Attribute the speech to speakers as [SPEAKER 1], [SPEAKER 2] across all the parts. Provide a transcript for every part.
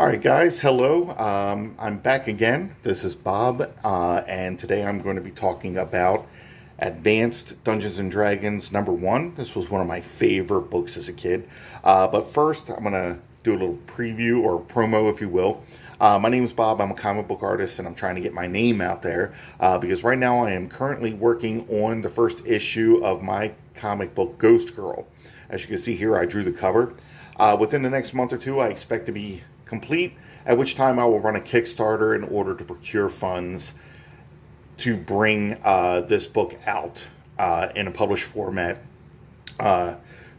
[SPEAKER 1] All right, guys, hello. I'm back again. This is Bob, and today I'm going to be talking about Advanced Dungeons and Dragons #1. This was one of my favorite books as a kid. But first, I'm going to do a little preview or promo, if you will. My name is Bob. I'm a comic book artist, and I'm trying to get my name out there because right now I am currently working on the first issue of my comic book, Ghost Girl. As you can see here, I drew the cover. Within the next month or two, I expect to be complete, at which time I will run a Kickstarter in order to procure funds to bring this book out in a published format.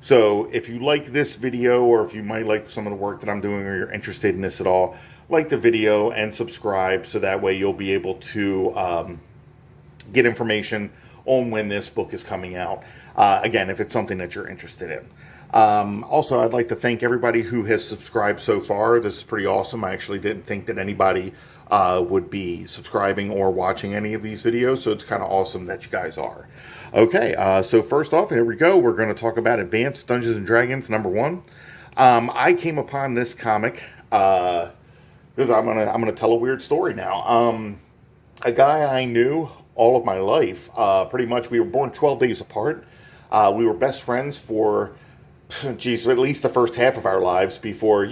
[SPEAKER 1] So if you like this video, or if you might like some of the work that I'm doing, or you're interested in this at all, like the video and subscribe, so that way you'll be able to get information on when this book is coming out. Again, if it's something that you're interested in. Also, I'd like to thank everybody who has subscribed so far. This is pretty awesome. I actually didn't think that anybody would be subscribing or watching any of these videos, so it's kind of awesome that you guys are. Okay, so first off, here we go. We're going to talk about Advanced Dungeons and Dragons #1. I came upon this comic because I'm gonna tell a weird story now. A guy I knew all of my life, pretty much. We were born 12 days apart. We were best friends for geez, at least the first half of our lives before,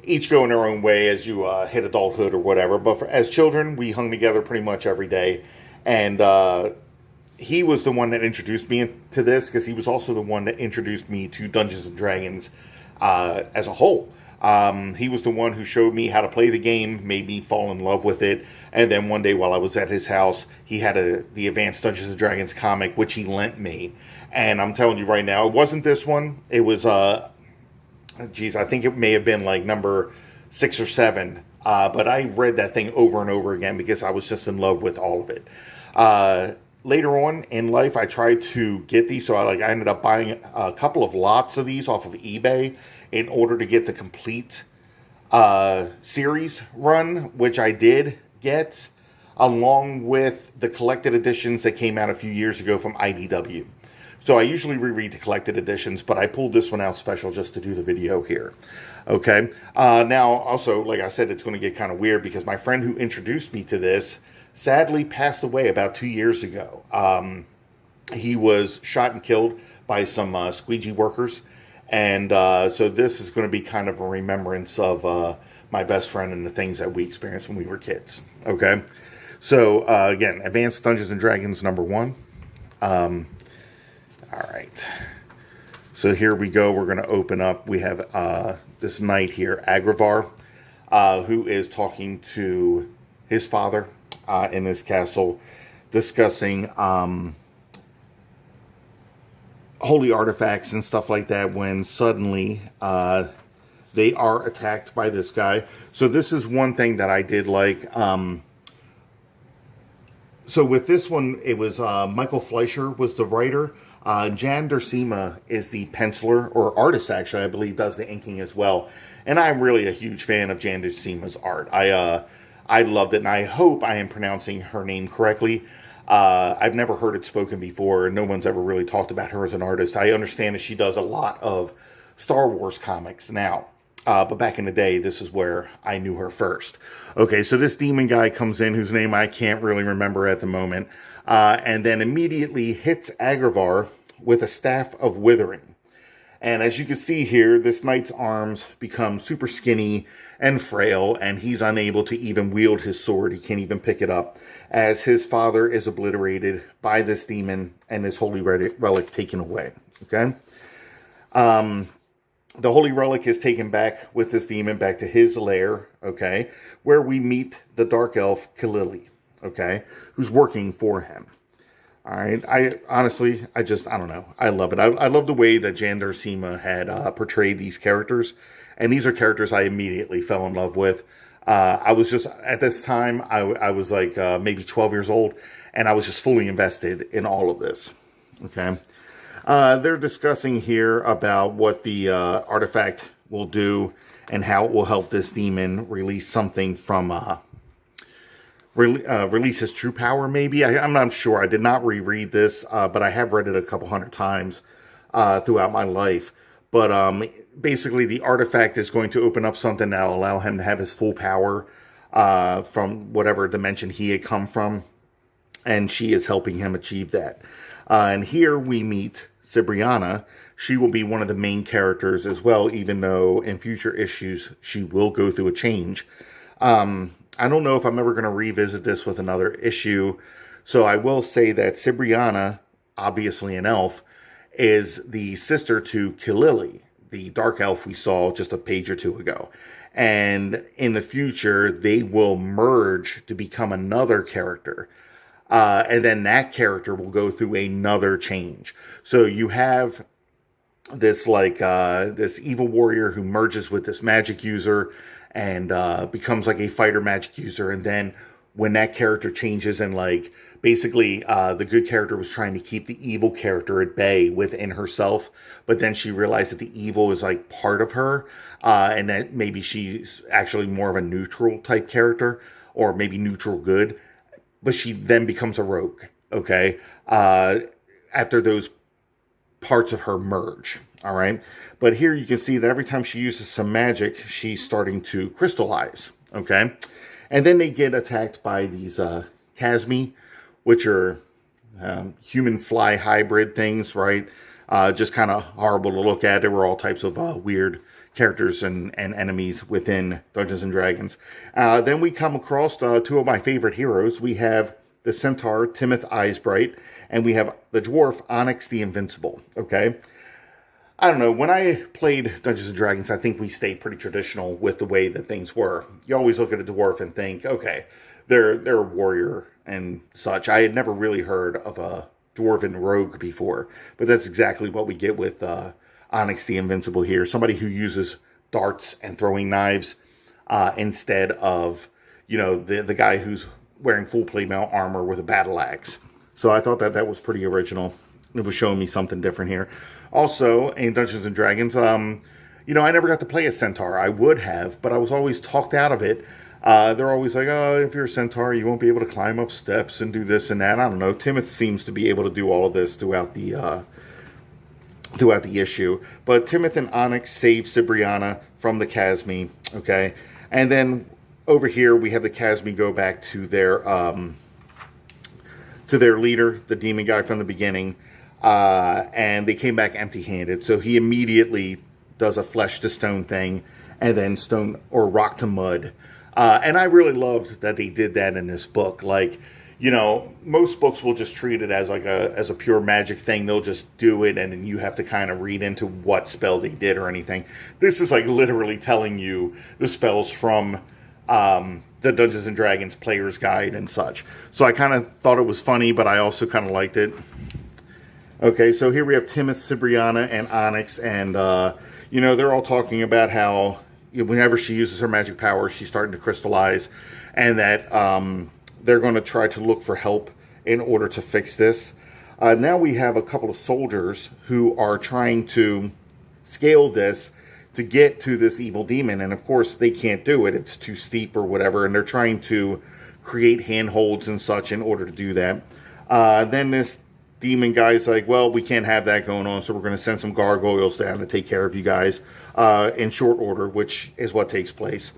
[SPEAKER 1] each going our own way as you hit adulthood or whatever. But as children, we hung together pretty much every day. And he was the one that introduced me to this, because he was also the one that introduced me to Dungeons and Dragons as a whole. He was the one who showed me how to play the game, made me fall in love with it. And then one day while I was at his house, he had the Advanced Dungeons and Dragons comic, which he lent me. And I'm telling you right now, it wasn't this one. It was, geez, I think it may have been like number 6 or 7. But I read that thing over and over again because I was just in love with all of it. Later on in life, I tried to get these. So I ended up buying a couple of lots of these off of eBay in order to get the complete series run, which I did get, along with the collected editions that came out a few years ago from IDW. So I usually reread the collected editions, but I pulled this one out special just to do the video here. Okay. Now, also, like I said, it's going to get kind of weird because my friend who introduced me to this sadly passed away about 2 years ago. He was shot and killed by some squeegee workers. And so this is going to be kind of a remembrance of my best friend and the things that we experienced when we were kids. Okay. So, again, Advanced Dungeons and Dragons #1. All right. So here we go. We're going to open up. We have this knight here, Agravar, who is talking to his father in his castle, discussing holy artifacts and stuff like that, when suddenly they are attacked by this guy. So this is one thing that I did like. So with this one, it was Michael Fleischer was the writer. Jan Dersima is the penciler, or artist, actually, I believe, does the inking as well. And I'm really a huge fan of Jan Dersima's art. I loved it, and I hope I am pronouncing her name correctly. I've never heard it spoken before, and no one's ever really talked about her as an artist. I understand that she does a lot of Star Wars comics now. But back in the day, this is where I knew her first. Okay, so this demon guy comes in, whose name I can't really remember at the moment, and then immediately hits Agravar with a staff of withering. And as you can see here, this knight's arms become super skinny and frail, and he's unable to even wield his sword. He can't even pick it up, as his father is obliterated by this demon and this holy relic taken away. Okay? The holy relic is taken back with this demon back to his lair, okay, where we meet the dark elf Kalili, okay, who's working for him. All right, I don't know. I love it. I love the way that Jan Dersima had portrayed these characters, and these are characters I immediately fell in love with. I was just, at this time, I was like maybe 12 years old, and I was just fully invested in all of this, okay. They're discussing here about what the artifact will do and how it will help this demon release something from release his true power, maybe. I'm not sure. I did not reread this, but I have read it a couple hundred times throughout my life. But basically, the artifact is going to open up something that will allow him to have his full power from whatever dimension he had come from. And she is helping him achieve that. And here we meet Cibriana. She will be one of the main characters as well, even though in future issues she will go through a change. I don't know if I'm ever going to revisit this with another issue. So I will say that Cibriana, obviously an elf, is the sister to Kilili, the dark elf we saw just a page or two ago. And in the future, they will merge to become another character. And then that character will go through another change. So you have this this evil warrior who merges with this magic user and becomes like a fighter magic user. And then when that character changes and basically the good character was trying to keep the evil character at bay within herself, but then she realized that the evil is like part of her, and that maybe she's actually more of a neutral type character, or maybe neutral good, but she then becomes a rogue, okay, after those parts of her merge, all right? But here you can see that every time she uses some magic, she's starting to crystallize, okay? And then they get attacked by these Chasmi, which are human fly hybrid things, right? Just kind of horrible to look at. There were all types of weird characters and enemies within Dungeons and Dragons. Then we come across two of my favorite heroes. We have the Centaur, Timothy Eyebright, and we have the Dwarf, Onyx the Invincible, okay? I don't know, when I played Dungeons & Dragons, I think we stayed pretty traditional with the way that things were. You always look at a dwarf and think, okay, they're a warrior and such. I had never really heard of a dwarven rogue before, but that's exactly what we get with Onyx the Invincible here. Somebody who uses darts and throwing knives instead of, the guy who's wearing full plate mail armor with a battle axe. So I thought that was pretty original. It was showing me something different here. Also, in Dungeons & Dragons, I never got to play a centaur. I would have, but I was always talked out of it. They're always like, oh, if you're a centaur, you won't be able to climb up steps and do this and that. I don't know. Timothy seems to be able to do all of this throughout the issue. But Timothy and Onyx save Cibriana from the Chasmi, okay? And then over here, we have the Chasmi go back to their leader, the demon guy from the beginning. And they came back empty-handed. So he immediately does a flesh to stone thing, and then stone or rock to mud. And I really loved that they did that in this book. Most books will just treat it as as a pure magic thing. They'll just do it, and then you have to kind of read into what spell they did or anything. This is literally telling you the spells from the Dungeons and Dragons Player's Guide and such. So I kind of thought it was funny, but I also kind of liked it. Okay, so here we have Timothy, Cibriana, and Onyx, and, they're all talking about how whenever she uses her magic power, she's starting to crystallize, and that they're going to try to look for help in order to fix this. Now we have a couple of soldiers who are trying to scale this to get to this evil demon, and of course they can't do it. It's too steep or whatever, and they're trying to create handholds and such in order to do that. Then this demon guy's like, well, we can't have that going on, so we're going to send some gargoyles down to take care of you guys in short order, which is what takes place.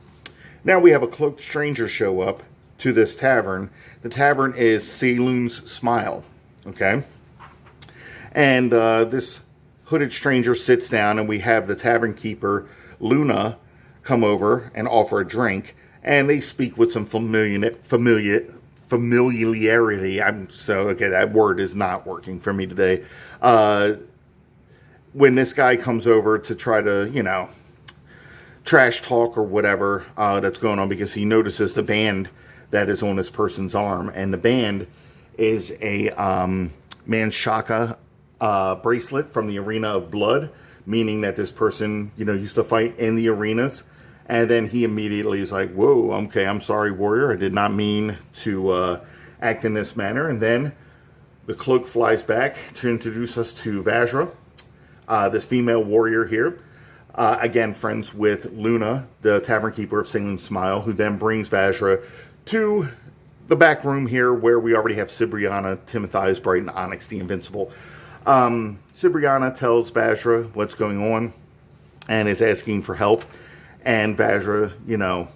[SPEAKER 1] Now we have a cloaked stranger show up to this tavern. The tavern is Saloon's Smile, okay? And this hooded stranger sits down, and we have the tavern keeper, Luna, come over and offer a drink, and they speak with some familiarity. That word is not working for me today. When this guy comes over to try to, trash talk or whatever that's going on, because he notices the band that is on this person's arm, and the band is a Manshaka bracelet from the Arena of Blood, meaning that this person, used to fight in the arenas. And then he immediately is like, whoa, okay, I'm sorry, warrior. I did not mean to act in this manner. And then the cloak flies back to introduce us to Vajra, this female warrior here. Again, friends with Luna, the tavern keeper of Saloon's Smile, who then brings Vajra to the back room here where we already have Cibriana, Timothy Eyebright, and Onyx the Invincible. Cibriana tells Vajra what's going on. and is asking for help. And Vajra, you know,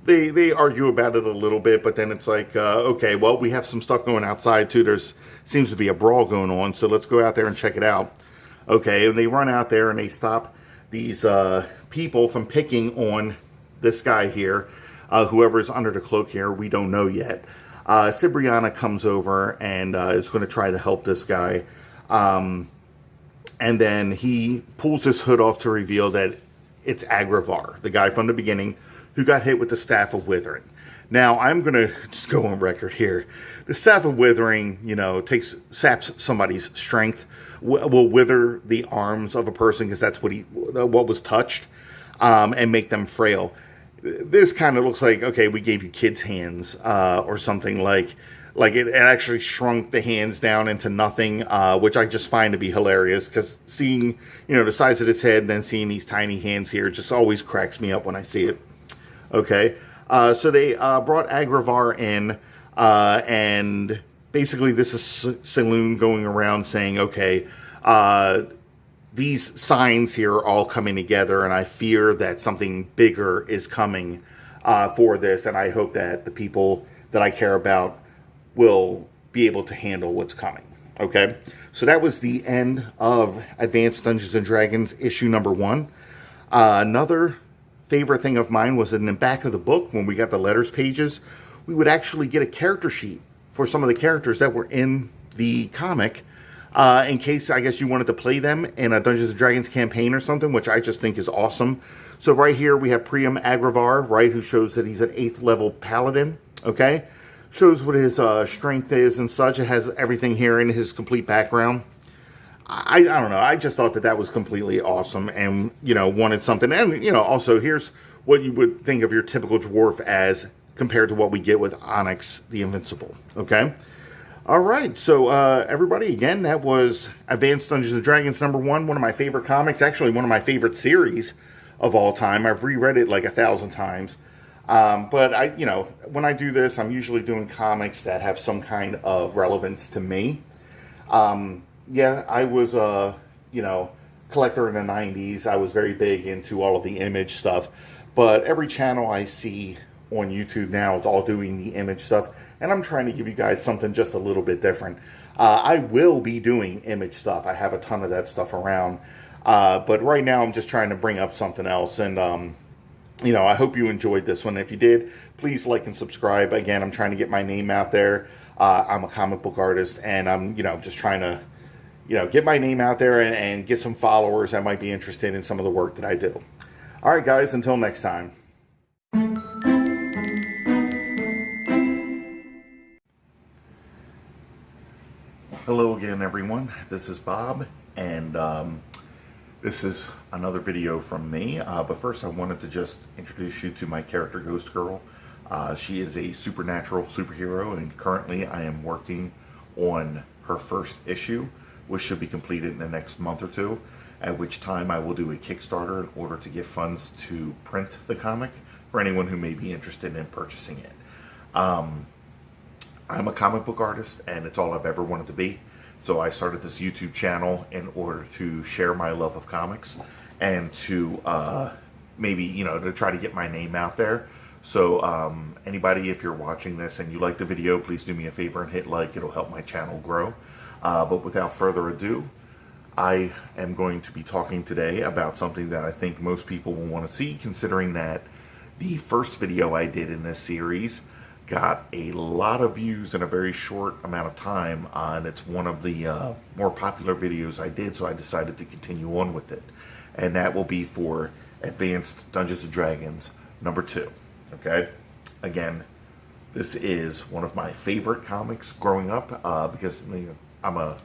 [SPEAKER 1] they argue about it a little bit, but then it's like, okay, well, we have some stuff going outside too. There's seems to be a brawl going on, so let's go out there and check it out. Okay, and they run out there and they stop these people from picking on this guy here, whoever's under the cloak here. We don't know yet. Cibriana comes over and is going to try to help this guy. And then he pulls his hood off to reveal that it's Agravar, the guy from the beginning who got hit with the Staff of Withering. Now, I'm going to just go on record here. The Staff of Withering, you know, saps somebody's strength, will wither the arms of a person because that's what was touched, and make them frail. This kind of looks like, okay, we gave you kids' hands, or something like it actually shrunk the hands down into nothing, which I just find to be hilarious, because seeing, you know, the size of his head and then seeing these tiny hands here just always cracks me up when I see it. Okay, so they brought Agravar in, and basically this is Saloon going around saying, okay, these signs here are all coming together, and I fear that something bigger is coming for this, and I hope that the people that I care about will be able to handle what's coming. Okay, so that was the end of Advanced Dungeons & Dragons issue number 1. Another favorite thing of mine was in the back of the book, when we got the letters pages, we would actually get a character sheet for some of the characters that were in the comic, in case, I guess, you wanted to play them in a Dungeons & Dragons campaign or something, which I just think is awesome. So right here we have Priam Agravar, right, who shows that he's an 8th level paladin, okay? Shows what his strength is and such. It has everything here in his complete background. I don't know. I just thought that was completely awesome, and, you know, wanted something. And, you know, also here's what you would think of your typical dwarf as compared to what we get with Onyx the Invincible. Okay? All right. So, everybody, again, that was Advanced Dungeons & Dragons number 1, one of my favorite comics. Actually, one of my favorite series of all time. I've reread it like 1,000 times. But, you know, when I do this, I'm usually doing comics that have some kind of relevance to me. Yeah, I was you know, collector in the 90s. I was very big into all of the Image stuff. But every channel I see on YouTube now is all doing the Image stuff. And I'm trying to give you guys something just a little bit different. I will be doing Image stuff. I have a ton of that stuff around. But right now I'm just trying to bring up something else. And, you know, I hope you enjoyed this one. If you did, please like and subscribe. Again, I'm trying to get my name out there. I'm a comic book artist, and I'm, you know, just trying to, you know, get my name out there and get some followers that might be interested in some of the work that I do. All right, guys, until next time. Hello again, everyone. This is Bob, and this is another video from me. But first, I wanted to just introduce you to my character, Ghost Girl. She is a supernatural superhero, and currently I am working on her first issue, which should be completed in the next month or two, at which time I will do a Kickstarter in order to get funds to print the comic for anyone who may be interested in purchasing it. I'm a comic book artist, and it's all I've ever wanted to be. So I started this YouTube channel in order to share my love of comics and to maybe, you know, to try to get my name out there. So anybody, if you're watching this and you like the video, please do me a favor and hit like. It'll help my channel grow. But without further ado, I am going to be talking today about something that I think most people will want to see, considering that the first video I did in this series got a lot of views in a very short amount of time, and it's one of the more popular videos I did, so I decided to continue on with it. And that will be for Advanced Dungeons & Dragons number 2. Okay? Again, this is one of my favorite comics growing up, because I'm a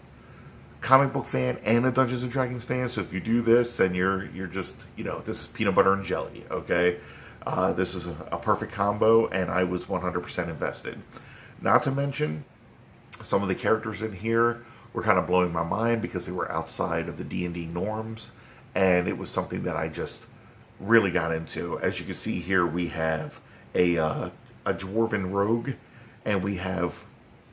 [SPEAKER 1] comic book fan and a Dungeons & Dragons fan, so if you do this, then you're just, you know, this is peanut butter and jelly, okay? This is a perfect combo, and I was 100% invested. Not to mention, some of the characters in here were kind of blowing my mind because they were outside of the D&D norms, and it was something that I just really got into. As you can see here, we have a dwarven rogue, and we have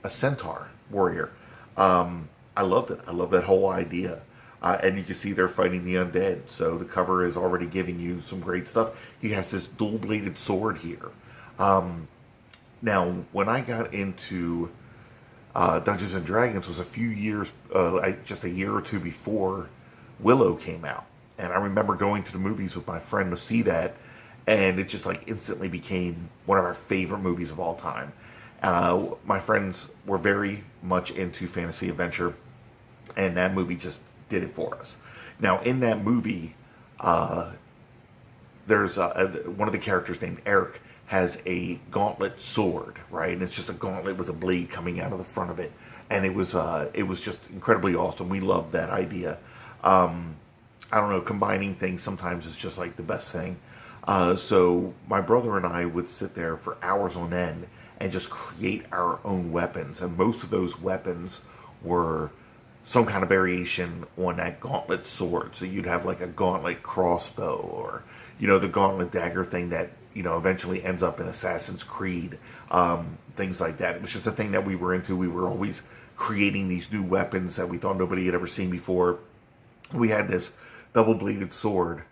[SPEAKER 1] a centaur warrior. I loved it. I love that whole idea. And you can see they're fighting the undead. So the cover is already giving you some great stuff. He has this dual-bladed sword here. Now, when I got into Dungeons and Dragons, was a few years, just a year or two before Willow came out, and I remember going to the movies with my friend to see that, and it just like instantly became one of our favorite movies of all time. My friends were very much into fantasy adventure, and that movie just did it for us. Now, in that movie, there's one of the characters named Eric has a gauntlet sword, right? And it's just a gauntlet with a blade coming out of the front of it, and it was just incredibly awesome. We loved that idea. I don't know, combining things sometimes is just like the best thing. So my brother and I would sit there for hours on end and just create our own weapons, and most of those weapons were some kind of variation on that gauntlet sword. So you'd have like a gauntlet crossbow, or the gauntlet dagger thing that eventually ends up in Assassin's Creed, things like that. It was just a thing that we were into. We were always creating these new weapons that we thought nobody had ever seen before. We had this double-bladed sword,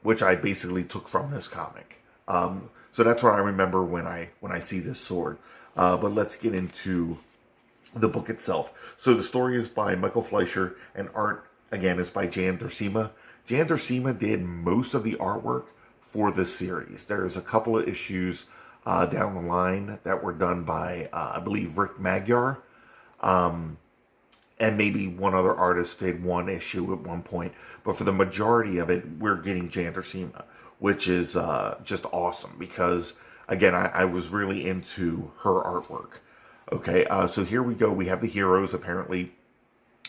[SPEAKER 1] which I basically took from this comic. So that's what I remember when I see this sword. But let's get into the book itself. So the story is by Michael Fleischer, and art, again, is by Jan Duursema. Jan Duursema did most of the artwork for this series. There's a couple of issues down the line that were done by, I believe, Rick Magyar, and maybe one other artist did one issue at one point. But for the majority of it, we're getting Jan Duursema, which is just awesome because, again, I was really into her artwork. Okay, so here we go. We have the heroes. Apparently,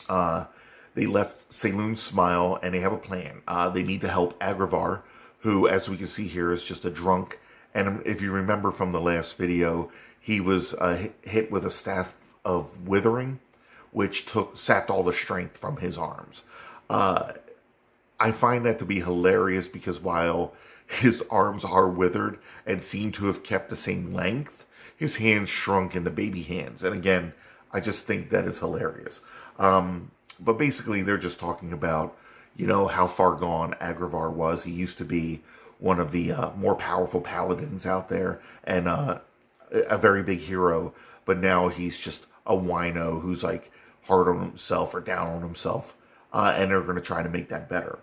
[SPEAKER 1] they left Saloon Smile, and they have a plan. They need to help Agravar, who, as we can see here, is just a drunk. And if you remember from the last video, he was hit with a staff of withering, which sapped all the strength from his arms. I find that to be hilarious because while his arms are withered and seem to have kept the same length, his hands shrunk into baby hands. And again, I just think that is hilarious. But basically, they're just talking about, how far gone Agravar was. He used to be one of the more powerful paladins out there and a very big hero. But now he's just a wino who's like hard on himself or down on himself. And they're going to try to make that better.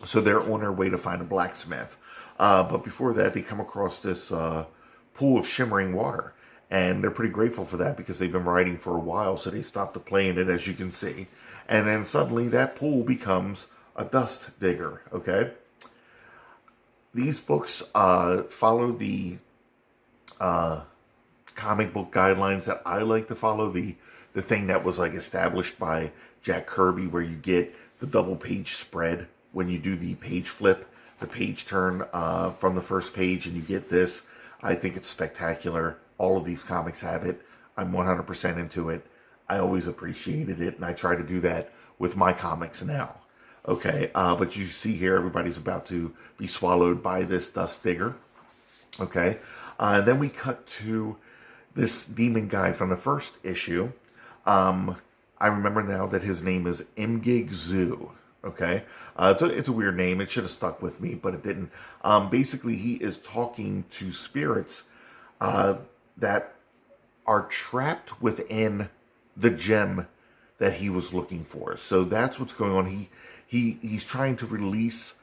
[SPEAKER 1] So they're on their way to find a blacksmith. But before that, they come across this pool of shimmering water. And they're pretty grateful for that because they've been riding for a while. So they stop to play in it, as you can see. And then suddenly that pool becomes a dust digger, okay? These books follow the comic book guidelines that I like to follow. The thing that was like established by Jack Kirby, where you get the double page spread when you do the page flip, the page turn from the first page, and you get this. I think it's spectacular. All of these comics have it. I'm 100% into it. I always appreciated it, and I try to do that with my comics now. Okay, but you see here, everybody's about to be swallowed by this dust digger. Okay, then we cut to this demon guy from the first issue. I remember now that his name is Imgig Zoo. Okay, it's a weird name. It should have stuck with me, but it didn't. Basically, he is talking to spirits that are trapped within the gem that he was looking for. So that's what's going on. He's trying to release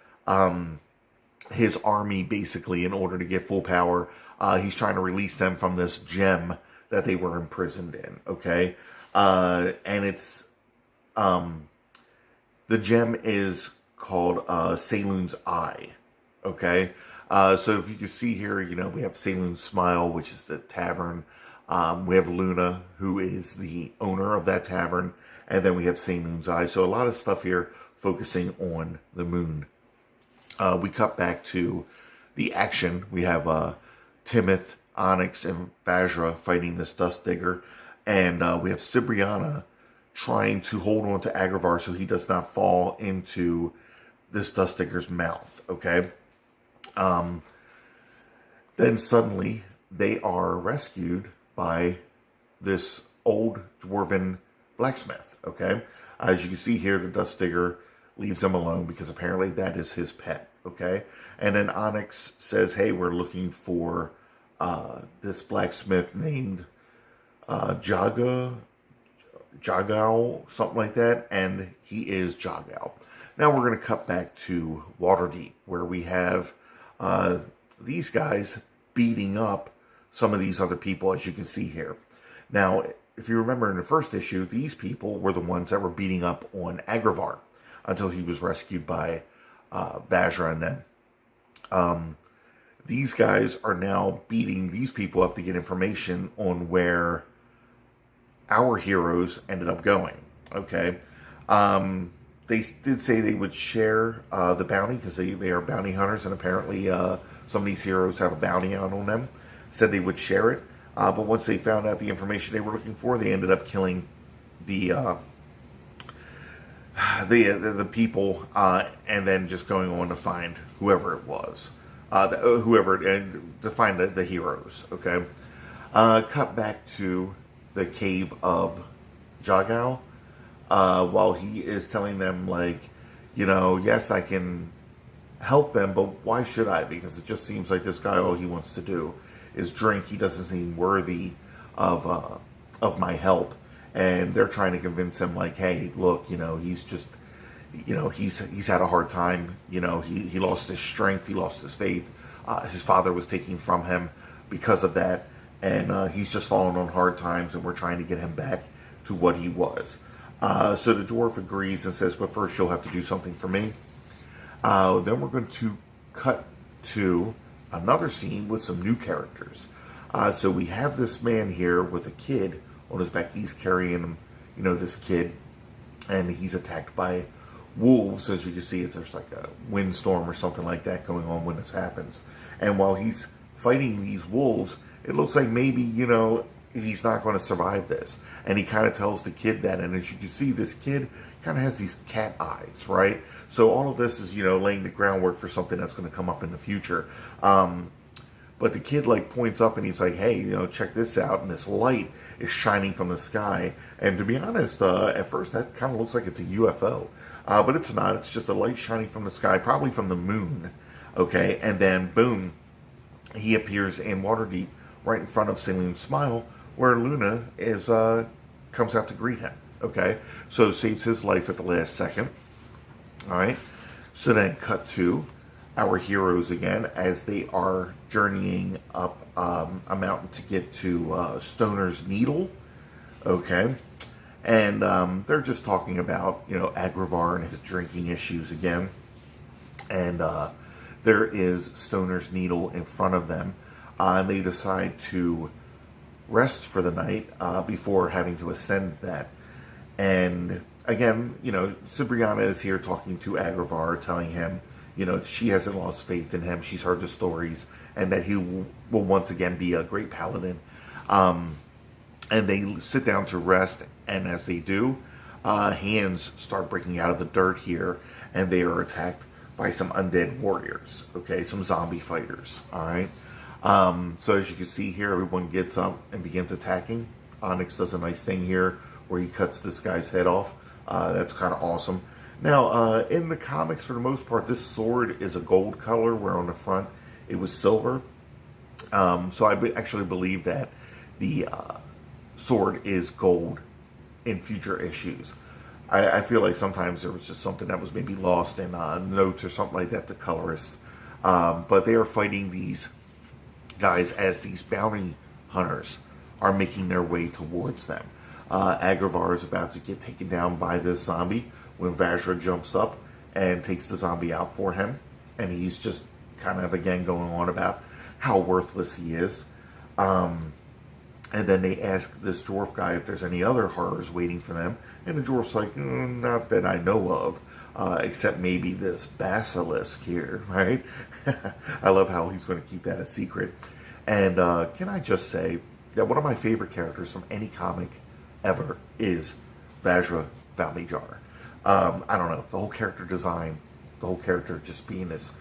[SPEAKER 1] his army, basically, in order to get full power. He's trying to release them from this gem that they were imprisoned in, okay? And it's, the gem is called Saloon's Eye, okay? So if you can see here, we have Saloon's Smile, which is the tavern. We have Luna, who is the owner of that tavern. And then we have Saloon's Eye. So a lot of stuff here focusing on the moon. We cut back to the action. We have Timoth, Onyx, and Vajra fighting this dust digger. And we have Cibriana trying to hold on to Agravar so he does not fall into this dust digger's mouth, okay? Then suddenly they are rescued by this old dwarven blacksmith, okay? As you can see here, the Dust Digger leaves him alone because apparently that is his pet, okay? And then Onyx says, hey, we're looking for this blacksmith named Jagao, something like that, and he is Jagao. Now we're going to cut back to Waterdeep, where we have these guys beating up some of these other people, as you can see here. Now, if you remember in the first issue, these people were the ones that were beating up on Agravahr until he was rescued by Vajra and them. These guys are now beating these people up to get information on where our heroes ended up going, okay? They did say they would share the bounty because they are bounty hunters, and apparently some of these heroes have a bounty out on them. Said they would share it, but once they found out the information they were looking for, they ended up killing the people, and then just going on to find whoever it was, to find the heroes. Okay, cut back to the cave of Jagao, while he is telling them, like, yes, I can help them, but why should I? Because it just seems like this guy, all he wants to do is drink. He doesn't seem worthy of my help. And they're trying to convince him, like, hey, look, he's just, he's had a hard time. He lost his strength, he lost his faith. His father was taken from him because of that, and he's just fallen on hard times, and we're trying to get him back to what he was. So the dwarf agrees and says, but first you'll have to do something for me. Then we're going to cut to another scene with some new characters. So we have this man here with a kid on his back. He's carrying him, this kid, and he's attacked by wolves. As you can see, there's like a windstorm or something like that going on when this happens. And while he's fighting these wolves, it looks like maybe, he's not going to survive this. And he kind of tells the kid that. And as you can see, this kid kind of has these cat eyes, right? So all of this is, laying the groundwork for something that's going to come up in the future. But the kid, like, points up and he's like, hey, check this out. And this light is shining from the sky. And to be honest, at first that kind of looks like it's a UFO. But it's not. It's just a light shining from the sky, probably from the moon. Okay, and then, boom, he appears in Waterdeep right in front of Saline Smile, where Luna comes out to greet him. Okay, so saves his life at the last second. All right, so then cut to our heroes again as they are journeying up a mountain to get to Stoner's Needle. Okay, and they're just talking about Agravahr and his drinking issues again, and there is Stoner's Needle in front of them. And they decide to rest for the night before having to ascend that. And again, Cibriana is here talking to Agravahr, telling him, she hasn't lost faith in him. She's heard the stories, and that he will once again be a great paladin. And they sit down to rest, and as they do, hands start breaking out of the dirt here, and they are attacked by some undead warriors. Okay, some zombie fighters. All right. So as you can see here, everyone gets up and begins attacking. Onyx does a nice thing here where he cuts this guy's head off. That's kind of awesome. Now, in the comics, for the most part, this sword is a gold color, where on the front it was silver. So I actually believe that the sword is gold in future issues. I feel like sometimes there was just something that was maybe lost in notes or something like that, the colorist. But they are fighting these guys as these bounty hunters are making their way towards them. Agravahr is about to get taken down by this zombie when Vajra jumps up and takes the zombie out for him. And he's just kind of, again, going on about how worthless he is. And then they ask this dwarf guy if there's any other horrors waiting for them. And the dwarf's like, not that I know of, except maybe this basilisk here, right? I love how he's going to keep that a secret. And can I just say that one of my favorite characters from any comic ever is Vajra Valmijar. I don't know, the whole character design, the whole character just being this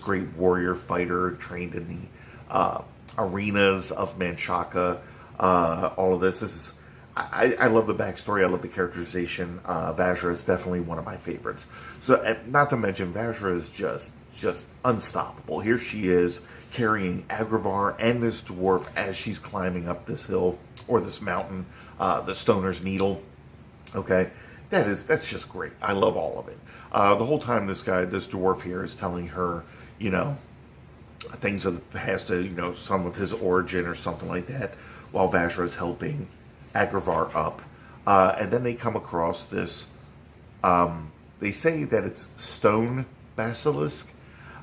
[SPEAKER 1] great warrior fighter trained in the arenas of Manchaka. All of this is, I love the backstory. I love the characterization. Vajra is definitely one of my favorites. So, and not to mention, Vajra is just unstoppable. Here she is carrying Agravar and this dwarf as she's climbing up this hill or this mountain, the Stoner's Needle. Okay, that's just great. I love all of it. The whole time this dwarf here is telling her, you know, things of the past, you know, some of his origin or something like that, while Vajra is helping Agravar up. And then they come across this, they say that it's stone basilisk.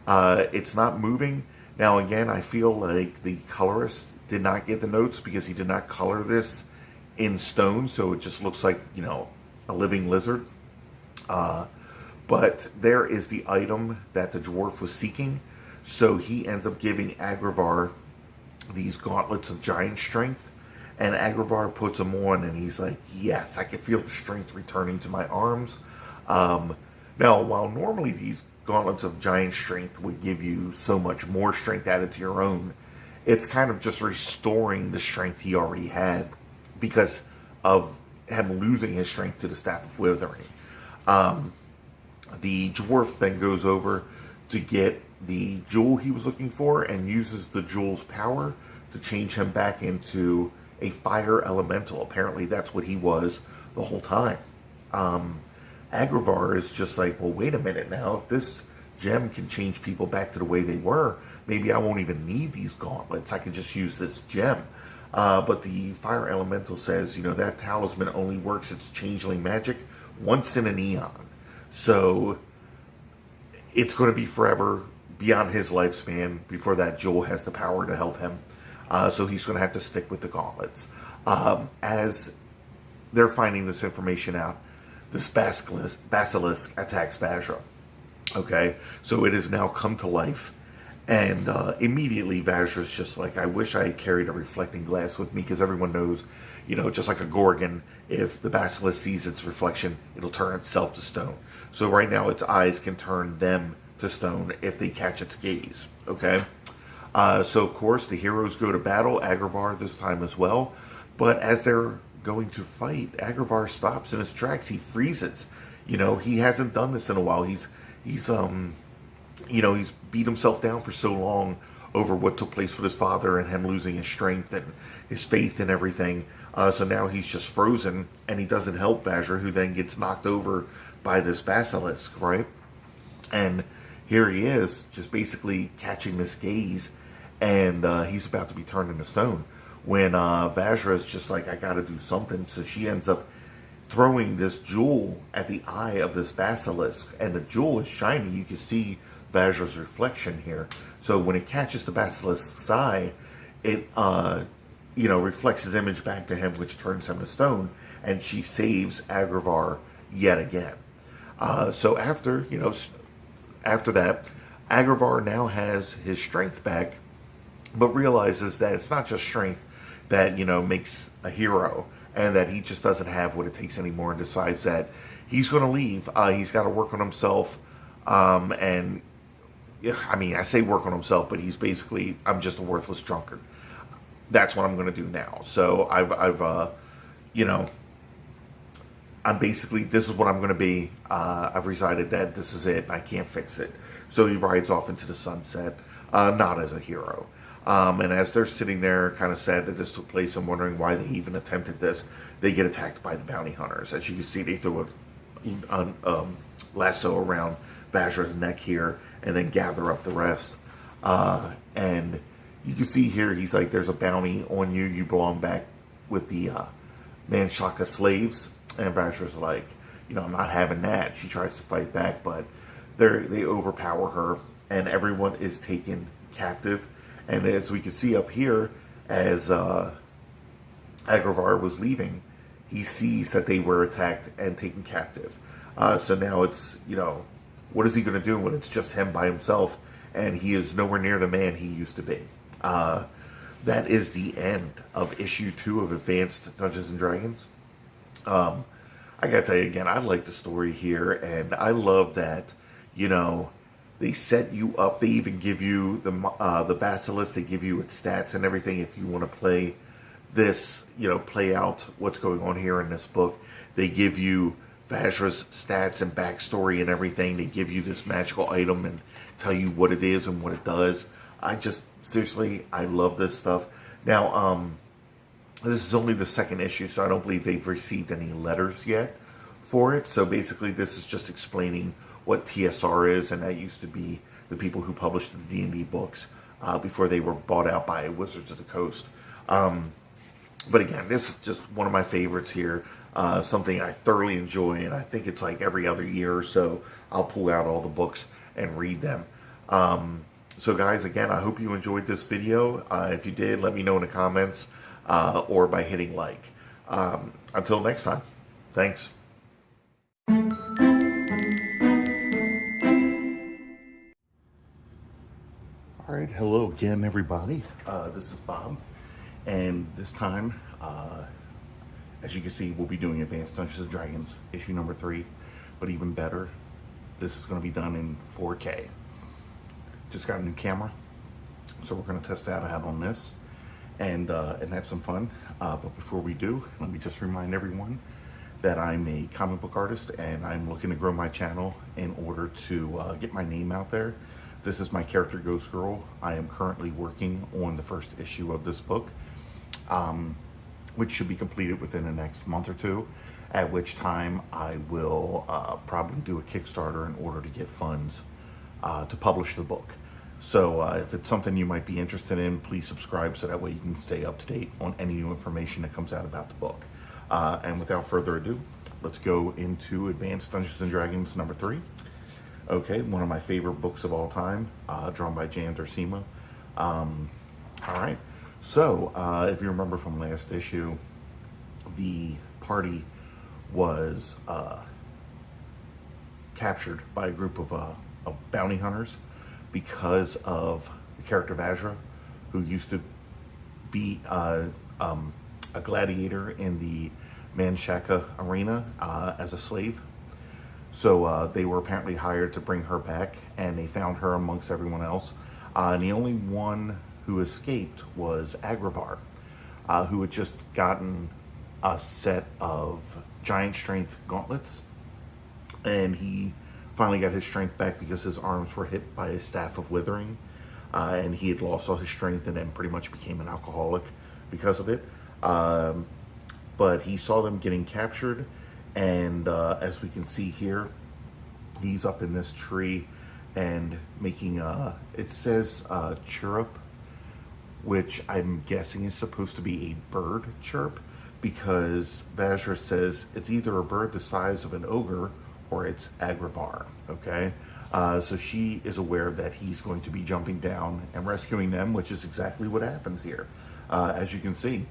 [SPEAKER 1] It's not moving. Now, again, I feel like the colorist did not get the notes because he did not color this in stone, so it just looks like, you know, a living lizard. But there is the item that the dwarf was seeking. So he ends up giving Agravar these gauntlets of giant strength. And Agravar puts them on, and he's like, yes, I can feel the strength returning to my arms. Now, while normally these gauntlets of giant strength would give you so much more strength added to your own, it's kind of just restoring the strength he already had because of him losing his strength to the Staff of Withering. The dwarf then goes over to get the jewel he was looking for and uses the jewel's power to change him back into a fire elemental. Apparently that's what he was the whole time. Agravar is just like, well, wait a minute now. If this gem can change people back to the way they were, maybe I won't even need these gauntlets. I can just use this gem. But the fire elemental says, you know, that talisman only works its changeling magic once in an eon. So it's going to be forever beyond his lifespan before that jewel has the power to help him. So he's going to have to stick with the gauntlets. As they're finding this information out, this basilisk attacks Vajra. Okay, so it has now come to life. And immediately Vajra's just like, I wish I had carried a reflecting glass with me, because everyone knows, you know, just like a Gorgon, if the basilisk sees its reflection, it'll turn itself to stone. So right now its eyes can turn them to stone if they catch its gaze. Okay? So of course the heroes go to battle, Agravar this time as well. But as they're going to fight, Agravar stops in his tracks. He freezes. You know, he hasn't done this in a while. He's you know, he's beat himself down for so long over what took place with his father and him losing his strength and his faith and everything. So now he's just frozen, and he doesn't help Vajra, who then gets knocked over by this basilisk, right? And here he is, just basically catching this gaze, and he's about to be turned into stone. When Vajra's just like, I gotta do something. So she ends up throwing this jewel at the eye of this basilisk, and the jewel is shiny. You can see Vajra's reflection here. So when it catches the basilisk's eye, it you know, reflects his image back to him, which turns him to stone, and she saves Agravar yet again. So after, you know, after that, Agravar now has his strength back, but realizes that it's not just strength that, you know, makes a hero, and that he just doesn't have what it takes anymore, and decides that he's going to leave. He's got to work on himself, and yeah, I mean, I say work on himself, but he's basically, I'm just a worthless drunkard. That's what I'm going to do now. So I've you know, I'm basically, this is what I'm going to be. I've decided that this is it, and I can't fix it. So he rides off into the sunset, not as a hero. And as they're sitting there, kind of sad that this took place and wondering why they even attempted this, they get attacked by the bounty hunters. As you can see, they throw a lasso around Vajra's neck here, and then gather up the rest. And you can see here, he's like, there's a bounty on you. You belong back with the Manshaka slaves. And Vajra's like, you know, I'm not having that. She tries to fight back, but they overpower her, and everyone is taken captive. And as we can see up here, as Agravar was leaving, he sees that they were attacked and taken captive. So now it's, you know, what is he going to do when it's just him by himself, and he is nowhere near the man he used to be? That is the end of issue 2 of Advanced Dungeons and Dragons. I gotta tell you again, I like the story here, and I love that, you know, they set you up. They even give you the basilisk. They give you its stats and everything if you want to play this, play out what's going on here in this book. They give you Vajra's stats and backstory and everything. They give you this magical item and tell you what it is and what it does. Seriously, I love this stuff. Now, this is only the second issue, so I don't believe they've received any letters yet for it. So basically, this is just explaining what TSR is, and that used to be the people who published the D&D books before they were bought out by Wizards of the Coast. But again, this is just one of my favorites here. Something I thoroughly enjoy, and I think it's like every other year or so I'll pull out all the books and read them. So guys, again, I hope you enjoyed this video. If you did, let me know in the comments or by hitting like. Until next time, thanks. All right, hello again, everybody. This is Bob, and this time, as you can see, we'll be doing Advanced Dungeons & Dragons, issue number 3, but even better, this is going to be done in 4K. Just got a new camera, so we're going to test that out on this and have some fun. But before we do, let me just remind everyone that I'm a comic book artist, and I'm looking to grow my channel in order to get my name out there. This is my character, Ghost Girl. I am currently working on the first issue of this book, which should be completed within the next month or two, at which time I will probably do a Kickstarter in order to get funds to publish the book. So if it's something you might be interested in, please subscribe so that way you can stay up to date on any new information that comes out about the book. And without further ado, let's go into Advanced Dungeons & Dragons number 3. Okay, one of my favorite books of all time, drawn by Jan Duursema. All right, so if you remember from last issue, the party was captured by a group of bounty hunters because of the character Vajra, who used to be a gladiator in the Manshaka arena as a slave. So they were apparently hired to bring her back, and they found her amongst everyone else. And the only one who escaped was Agravar, who had just gotten a set of giant strength gauntlets. And he finally got his strength back because his arms were hit by a staff of withering. And he had lost all his strength and then pretty much became an alcoholic because of it. But he saw them getting captured. And as we can see here, he's up in this tree and making it says chirrup, which I'm guessing is supposed to be a bird chirp, because Vajra says it's either a bird the size of an ogre or it's Agravar. Okay, so she is aware that he's going to be jumping down and rescuing them, which is exactly what happens here. As you can see,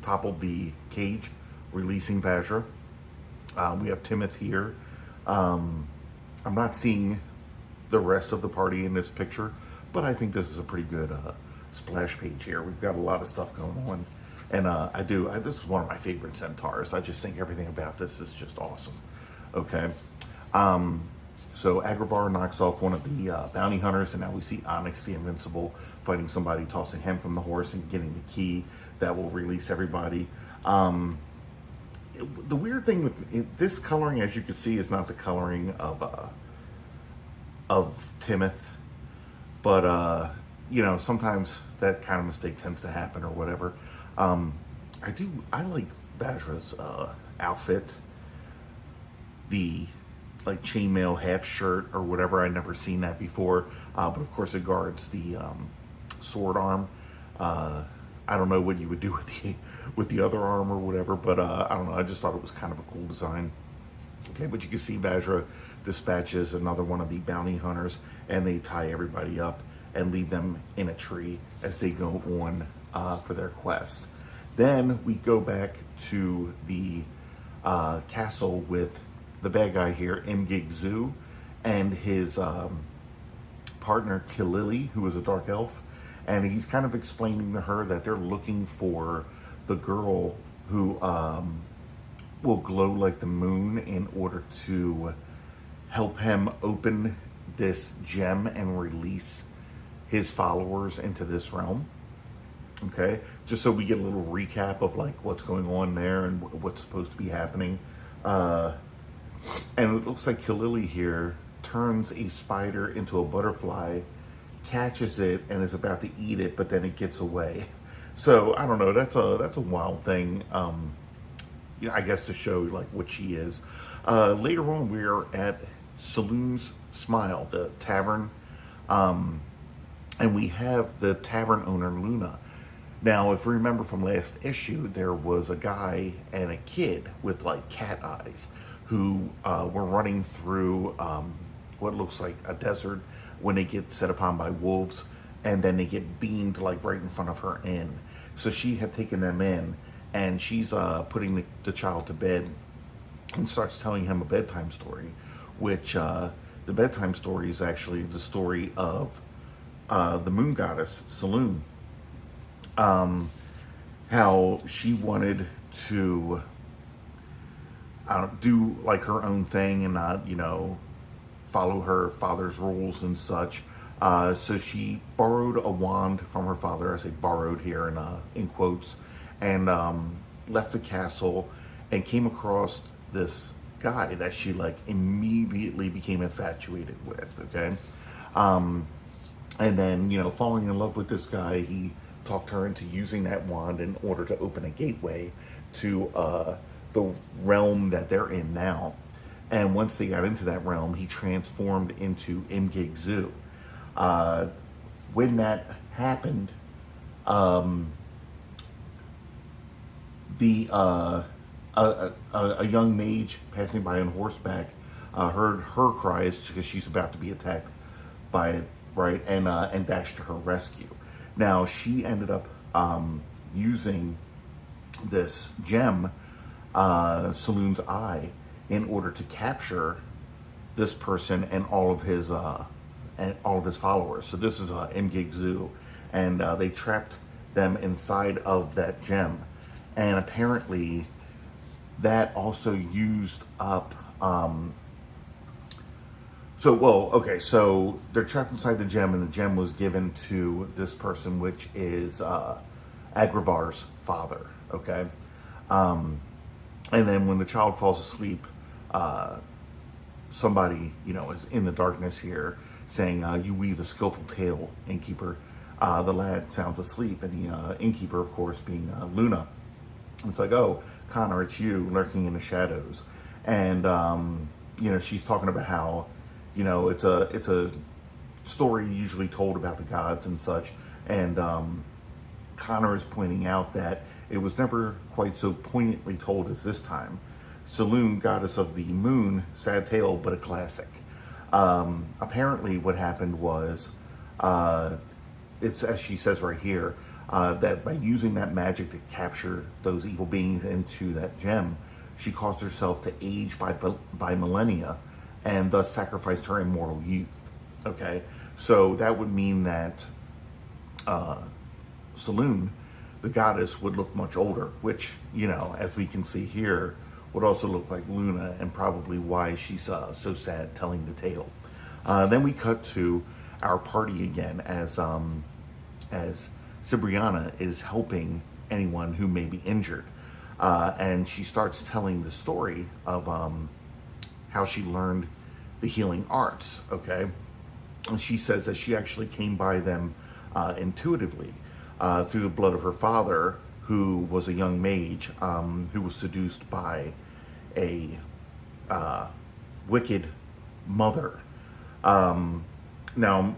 [SPEAKER 1] toppled the cage, releasing Vajra. We have Timoth here. I'm not seeing the rest of the party in this picture, but I think this is a pretty good splash page here. We've got a lot of stuff going on, and this is one of my favorite centaurs. I just think everything about this is just awesome. Okay, so Agravar knocks off one of the bounty hunters, and now we see Onyx the Invincible fighting somebody, tossing him from the horse and getting the key that will release everybody. The weird thing with this coloring, as you can see, is not the coloring of Timoth, but you know, sometimes that kind of mistake tends to happen or whatever. I like Vajra's outfit, the like chainmail half shirt or whatever. I'd never seen that before, but of course it guards the sword arm. I don't know what you would do with the other arm or whatever, but I don't know. I just thought it was kind of a cool design. Okay, but you can see Vajra dispatches another one of the bounty hunters, and they tie everybody up and leave them in a tree as they go on for their quest. Then we go back to the castle with the bad guy here, Mgig and his partner Kilili, who is a dark elf. And he's kind of explaining to her that they're looking for the girl who will glow like the moon in order to help him open this gem and release his followers into this realm. Okay, just so we get a little recap of like what's going on there and what's supposed to be happening. Uh, and it looks like Kalili here turns a spider into a butterfly, catches it, and is about to eat it, but then it gets away. So I don't know. That's a wild thing. I guess to show like what she is. Later on, we're at Saloon's Smile, the tavern, and we have the tavern owner Luna. Now, if you remember from last issue, there was a guy and a kid with like cat eyes who were running through what looks like a desert when they get set upon by wolves, and then they get beamed like right in front of her inn. So she had taken them in, and she's putting the child to bed and starts telling him a bedtime story, which the bedtime story is actually the story of the moon goddess, Saloon. How she wanted to do like her own thing and not, follow her father's rules and such. So she borrowed a wand from her father. I say borrowed here in quotes, and left the castle and came across this guy that she like immediately became infatuated with. Okay, and then falling in love with this guy, he talked her into using that wand in order to open a gateway to the realm that they're in now. And once they got into that realm, he transformed into Mgigzu. When that happened, a young mage passing by on horseback heard her cries because she's about to be attacked by it, right? And dashed to her rescue. Now she ended up using this gem, Saloon's Eye, in order to capture this person and all of his followers. So this is Mgigzu, and they trapped them inside of that gem, and apparently that also used up. So they're trapped inside the gem, and the gem was given to this person, which is Agravar's father. Okay, and then when the child falls asleep, somebody is in the darkness here saying, "You weave a skillful tale, innkeeper." The lad sounds asleep, and the innkeeper, of course, being Luna. It's like, "Oh, Connor, it's you lurking in the shadows," and she's talking about how. It's a story usually told about the gods and such, and Connor is pointing out that it was never quite so poignantly told as this time. Saloon, goddess of the moon, sad tale, but a classic. Apparently what happened was, it's as she says right here, that by using that magic to capture those evil beings into that gem, she caused herself to age by millennia, and thus sacrificed her immortal youth. Okay, so that would mean that Saloon, the goddess, would look much older, which, as we can see here, would also look like Luna, and probably why she's so sad telling the tale. Then we cut to our party again as Cibriana is helping anyone who may be injured, and she starts telling the story of how she learned the healing arts. Okay, and she says that she actually came by them intuitively through the blood of her father, who was a young mage who was seduced by a wicked mother. Now,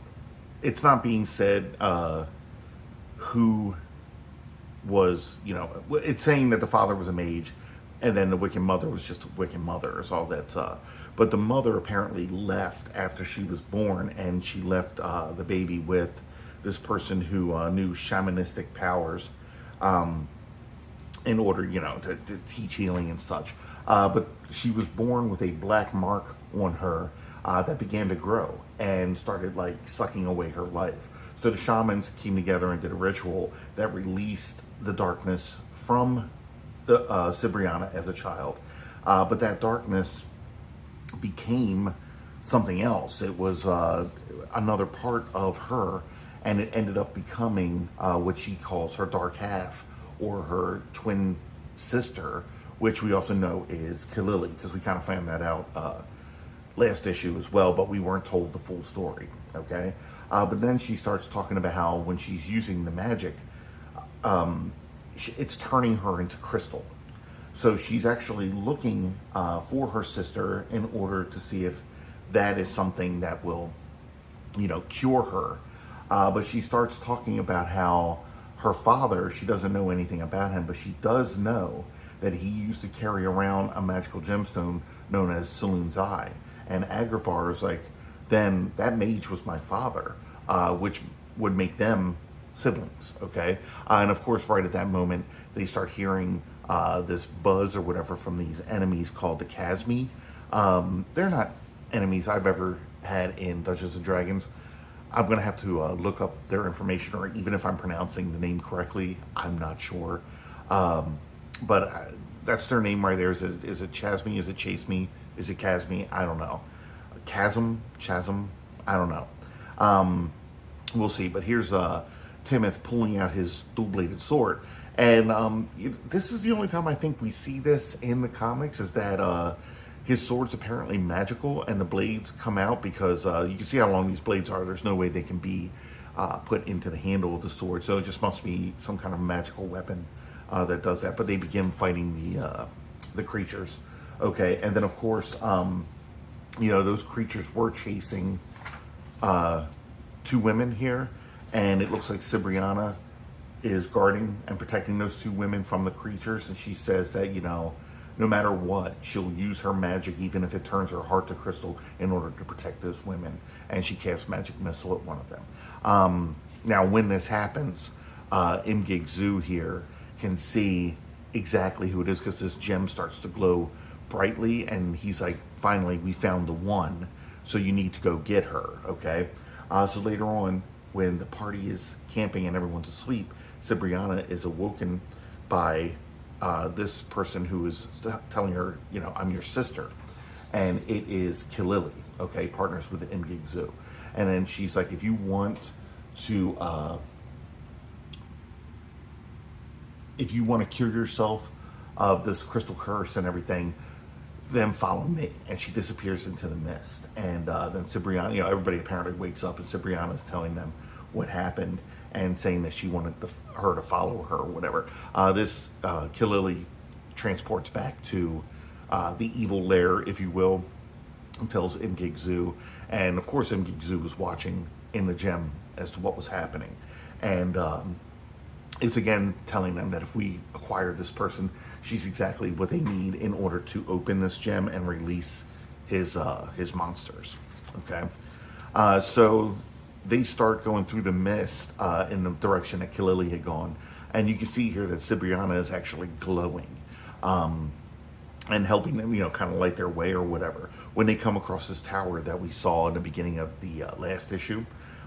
[SPEAKER 1] it's not being said who was, it's saying that the father was a mage, and then the wicked mother was just a wicked mother, is all that's, but the mother apparently left after she was born, and she left the baby with this person who knew shamanistic powers in order, to teach healing and such. But she was born with a black mark on her that began to grow and started like sucking away her life. So the shamans came together and did a ritual that released the darkness from the Cibriana as a child. But that darkness became something else. It was another part of her, and it ended up becoming what she calls her dark half, or her twin sister, which we also know is Kalili, because we kind of found that out last issue as well, but we weren't told the full story, okay? But then she starts talking about how when she's using the magic, it's turning her into crystal. So she's actually looking for her sister in order to see if that is something that will, cure her. But she starts talking about how her father, she doesn't know anything about him, but she does know that he used to carry around a magical gemstone known as Saloon's Eye. And Agrafar is like, then that mage was my father, which would make them siblings, okay? And of course, right at that moment, they start hearing this buzz or whatever from these enemies called the Casmi. They're not enemies I've ever had in Dungeons and Dragons. I'm going to have to look up their information, or even if I'm pronouncing the name correctly, I'm not sure. But that's their name right there. Is it Chasmi? Is it Chase Me? Is it Casmi? I don't know. Chasm? I don't know. We'll see. But here's Timoth pulling out his dual-bladed sword. And this is the only time I think we see this in the comics, is that his sword's apparently magical, and the blades come out because you can see how long these blades are. There's no way they can be put into the handle of the sword. So it just must be some kind of magical weapon that does that. But they begin fighting the creatures. Okay, and then of course, those creatures were chasing two women here, and it looks like Cibriana is guarding and protecting those two women from the creatures, and she says that, no matter what, she'll use her magic, even if it turns her heart to crystal, in order to protect those women, and she casts magic missile at one of them. Now, when this happens, Imgig Zu here can see exactly who it is, because this gem starts to glow brightly, and he's like, finally, we found the one, so you need to go get her, okay? So later on, when the party is camping and everyone's asleep, Cibriana is awoken by this person who is telling her, I'm your sister. And it is Kalili, okay, partners with Imgig Zu. And then she's like, if you want to cure yourself of this crystal curse and everything, then follow me. And she disappears into the mist. And then Cibriana, everybody apparently wakes up, and Cibriana is telling them what happened and saying that she wanted her to follow her or whatever. This Kalili transports back to the evil lair, if you will, and tells Imgig Zu. And of course, Imgig Zu was watching in the gem as to what was happening. And it's again telling them that if we acquire this person, she's exactly what they need in order to open this gem and release his monsters. Okay, so they start going through the mist in the direction that Kalili had gone, and you can see here that Cibriana is actually glowing and helping them, kind of light their way or whatever. When they come across this tower that we saw in the beginning of the last issue,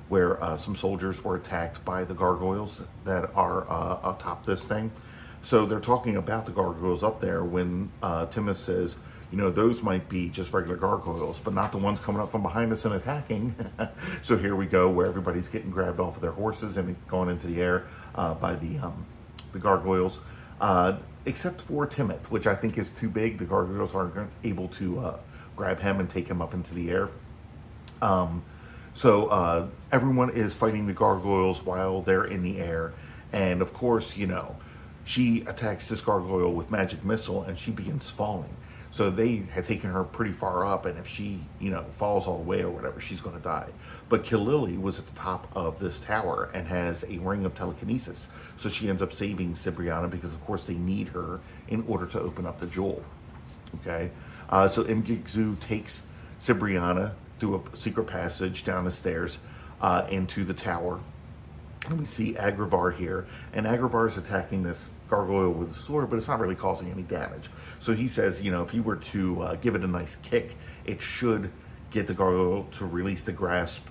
[SPEAKER 1] where some soldiers were attacked by the gargoyles that are atop this thing. So they're talking about the gargoyles up there when Timoth says, those might be just regular gargoyles, but not the ones coming up from behind us and attacking. So here we go, where everybody's getting grabbed off of their horses and going into the air by the gargoyles, except for Timoth, which I think is too big. The gargoyles aren't able to grab him and take him up into the air. So everyone is fighting the gargoyles while they're in the air. And of course, she attacks this gargoyle with magic missile, and she begins falling. So they had taken her pretty far up, and if she, falls all the way or whatever, she's going to die. But Kalili was at the top of this tower and has a ring of telekinesis. So she ends up saving Cibriana, because of course they need her in order to open up the jewel. Okay, so Imgig Zu takes Cibriana through a secret passage down the stairs into the tower. And we see Agrafar here, and Agrafar is attacking this gargoyle with a sword, but it's not really causing any damage. So he says, if he were to give it a nice kick, it should get the gargoyle to release the grasp.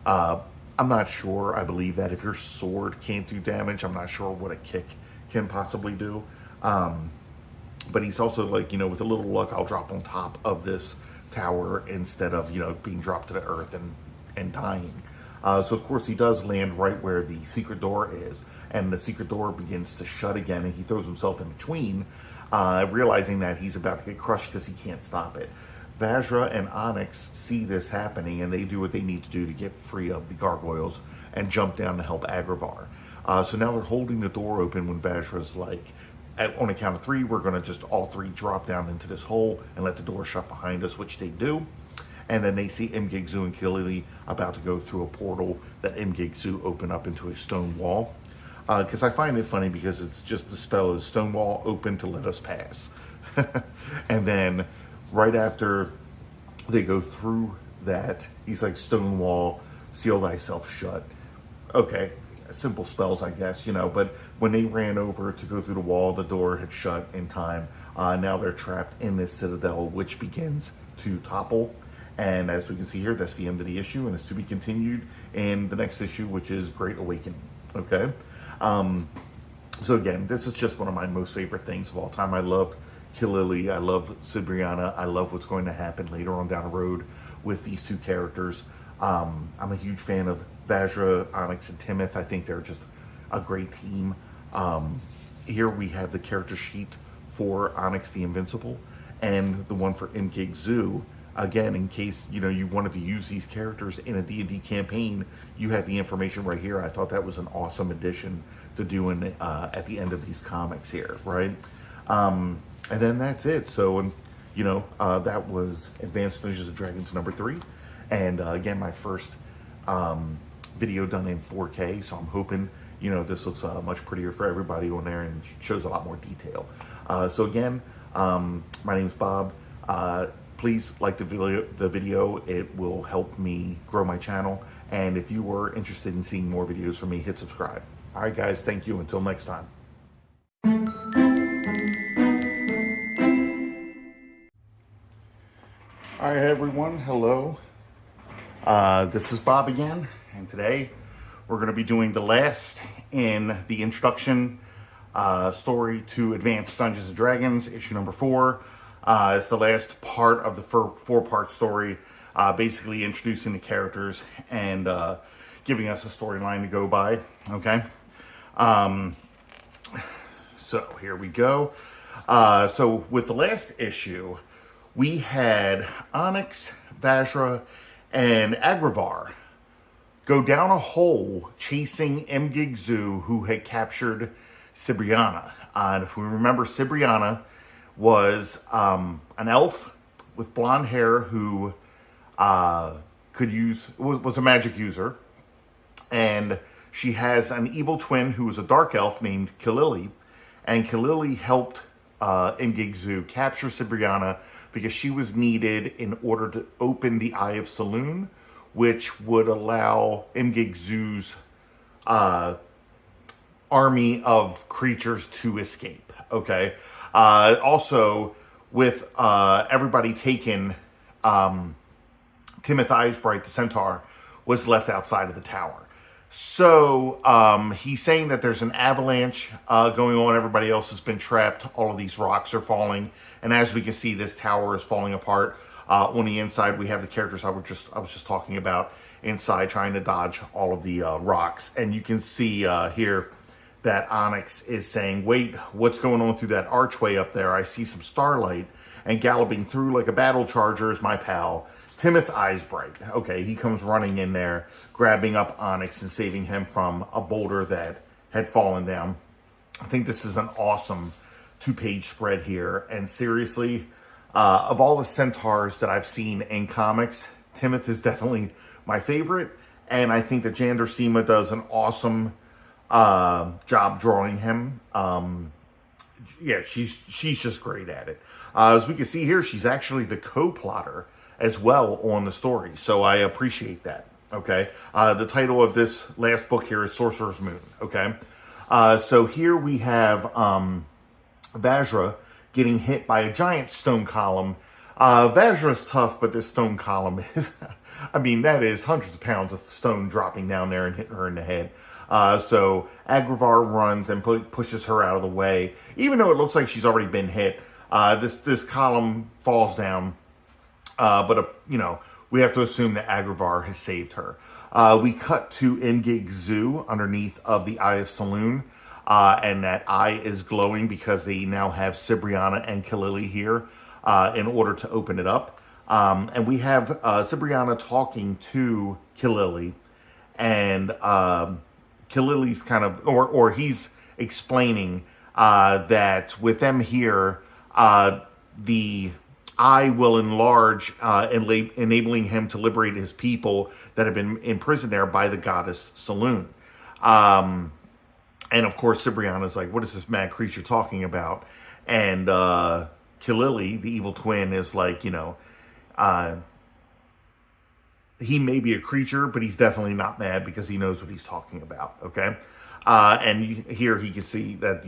[SPEAKER 1] I'm not sure. I believe that if your sword can't do damage, I'm not sure what a kick can possibly do. But he's also like, with a little luck, I'll drop on top of this tower instead of, being dropped to the earth and dying. So of course he does land right where the secret door is, and the secret door begins to shut again, and he throws himself in between, realizing that he's about to get crushed because he can't stop it. Vajra and Onyx see this happening, and they do what they need to do to get free of the gargoyles and jump down to help Agravahr. So now they're holding the door open when Vajra's like, on a count of three, we're going to just all three drop down into this hole and let the door shut behind us, which they do. And then they see Mgigzu and Kilili about to go through a portal that Mgigzu opened up into a stone wall. Because I find it funny because it's just the spell is stone wall open to let us pass. And then right after they go through that, he's like, stone wall, seal thyself shut. Okay, simple spells, I guess, you know, but when they ran over to go through the wall, the door had shut in time. Now they're trapped in this citadel, which begins to topple. And as we can see here, that's the end of the issue, and it's to be continued in the next issue, which is Great Awakening. Okay. So again, this is just one of my most favorite things of all time. I loved Kilili. I love Sibriana. I love what's going to happen later on down the road with these two characters. I'm a huge fan of Vajra, Onyx, and Timoth. I think they're just a great team. Here we have the character sheet for Onyx the Invincible and the one for Mgigzu. Again, in case, you know, you wanted to use these characters in a D&D campaign, you have the information right here. I thought that was an awesome addition to doing at the end of these comics here, right? And then that's it. So, you know, that was Advanced Dungeons & Dragons #3. And again, my first video done in 4K. So I'm hoping, you know, this looks much prettier for everybody on there and shows a lot more detail. So again, my name is Bob. Please like the video. It will help me grow my channel. And if you were interested in seeing more videos from me, hit subscribe. All right, guys, thank you. Until next time. All right, everyone, hello. This is Bob again, and today we're going to be doing the last in the introduction story to Advanced Dungeons & Dragons, issue #4. It's the last part of the four-part story, basically introducing the characters and giving us a storyline to go by, okay? So here we go. So with the last issue, we had Onyx, Vajra, and Agravahr go down a hole chasing Mgigzu, who had captured Sibriana. And if we remember, Sibriana was an elf with blonde hair who was a magic user, and she has an evil twin who was a dark elf named Kilili, and Kilili helped Mgigzu capture Sibriana because she was needed in order to open the Eye of Saloon, which would allow Mgigzu's army of creatures to escape. Okay. Also, with everybody taken, Timoth Eyebright, the centaur, was left outside of the tower. So he's saying that there's an avalanche going on. Everybody else has been trapped. All of these rocks are falling, and as we can see, this tower is falling apart. On the inside, we have the characters I was just talking about inside, trying to dodge all of the rocks. And you can see here that Onyx is saying, "Wait, what's going on through that archway up there? I see some starlight, and galloping through like a battle charger is my pal, Timoth Eyebright." Okay, he comes running in there, grabbing up Onyx and saving him from a boulder that had fallen down. I think this is an awesome 2-page spread here. And seriously, of all the centaurs that I've seen in comics, Timoth is definitely my favorite. And I think that Jander Sema does an awesome job drawing him. Yeah, she's just great at it. As we can see here, she's actually the co-plotter as well on the story, so I appreciate that. Okay, the title of this last book here is Sorcerer's Moon. Okay, so here we have Vajra getting hit by a giant stone column. Vajra's tough, but this stone column is, I mean, that is hundreds of pounds of stone dropping down there and hitting her in the head. So Agravahr runs and pushes her out of the way, even though it looks like she's already been hit. This column falls down, but you know, we have to assume that Agravar has saved her. We cut to Ingig Zoo underneath of the Eye of Saloon, and that eye is glowing because they now have Cibriana and Kalili here in order to open it up. And we have Cibriana talking to Kalili, and Kalili's kind of, or he's explaining that with them here, the eye will enlarge, enabling him to liberate his people that have been imprisoned there by the goddess Saloon. And of course, Cibriana's like, what is this mad creature talking about? And Kalili, the evil twin, is like, he may be a creature, but he's definitely not mad because he knows what he's talking about, okay? And here he can see that,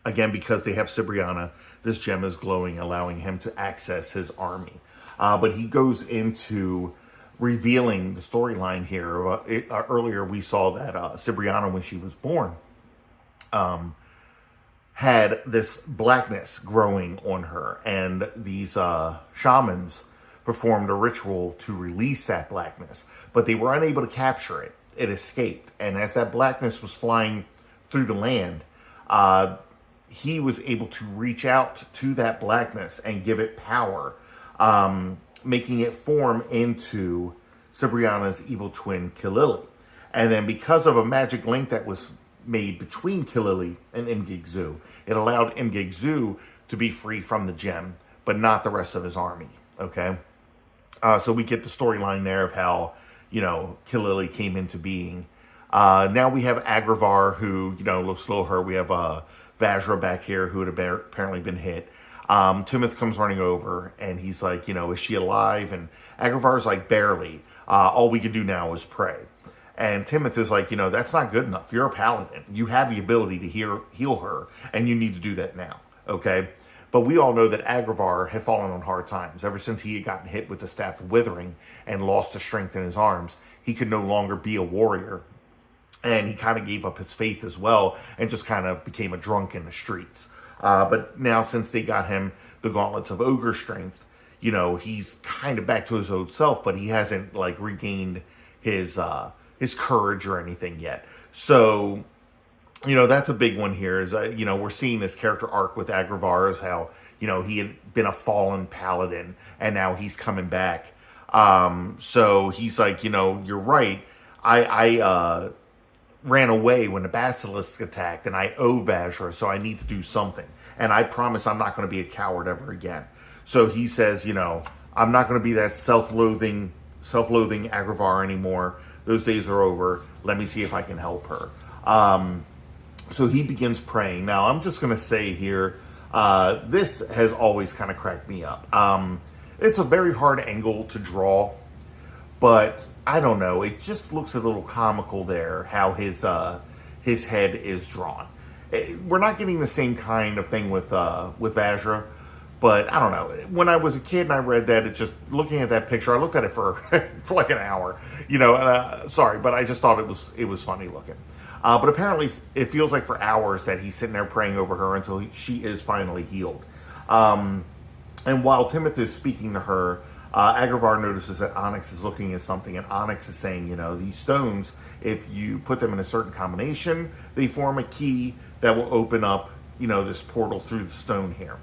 [SPEAKER 1] again, because they have Cibriana, this gem is glowing, allowing him to access his army. But he goes into revealing the storyline here. Earlier, we saw that Cibriana, when she was born, had this blackness growing on her. And these shamans performed a ritual to release that blackness. But they were unable to capture it. It escaped. And as that blackness was flying through the land, he was able to reach out to that blackness and give it power, making it form into Cibriana's evil twin, Kalili. And then because of a magic link that was made between Kalili and Ingig-Zu, it allowed Ingig-Zu to be free from the gem, but not the rest of his army, okay? So we get the storyline there of how, Kalili came into being. Now we have Agravar, who, looks below her. We have Vajra back here, who had apparently been hit. Timoth comes running over, and he's like, is she alive? And Agravar's like, barely. All we can do now is pray. And Timoth is like, that's not good enough. You're a paladin. You have the ability to heal her, and you need to do that now, okay? But we all know that Agravar had fallen on hard times. Ever since he had gotten hit with the Staff of Withering and lost the strength in his arms, he could no longer be a warrior. And he kind of gave up his faith as well and just kind of became a drunk in the streets. But now, since they got him the gauntlets of ogre strength, he's kind of back to his old self, but he hasn't regained his courage or anything yet. So, that's a big one here is, we're seeing this character arc with Agravar as how, he had been a fallen paladin and now he's coming back. So he's like, you're right. I ran away when the basilisk attacked, and I owe Vajra, so I need to do something. And I promise I'm not going to be a coward ever again. So he says, I'm not going to be that self-loathing Agravar anymore. Those days are over. Let me see if I can help her. So he begins praying. Now, I'm just going to say here, this has always kind of cracked me up. It's a very hard angle to draw, but I don't know. It just looks a little comical there, how his head is drawn. We're not getting the same kind of thing with Vajra, but I don't know. When I was a kid and I read that, it just, looking at that picture, I looked at it for for like an hour. Sorry, but I just thought it was funny looking. But apparently, it feels like for hours that he's sitting there praying over her until she is finally healed. And while Timoth is speaking to her, Agravar notices that Onyx is looking at something, and Onyx is saying, these stones, if you put them in a certain combination, they form a key that will open up, this portal through the stone here.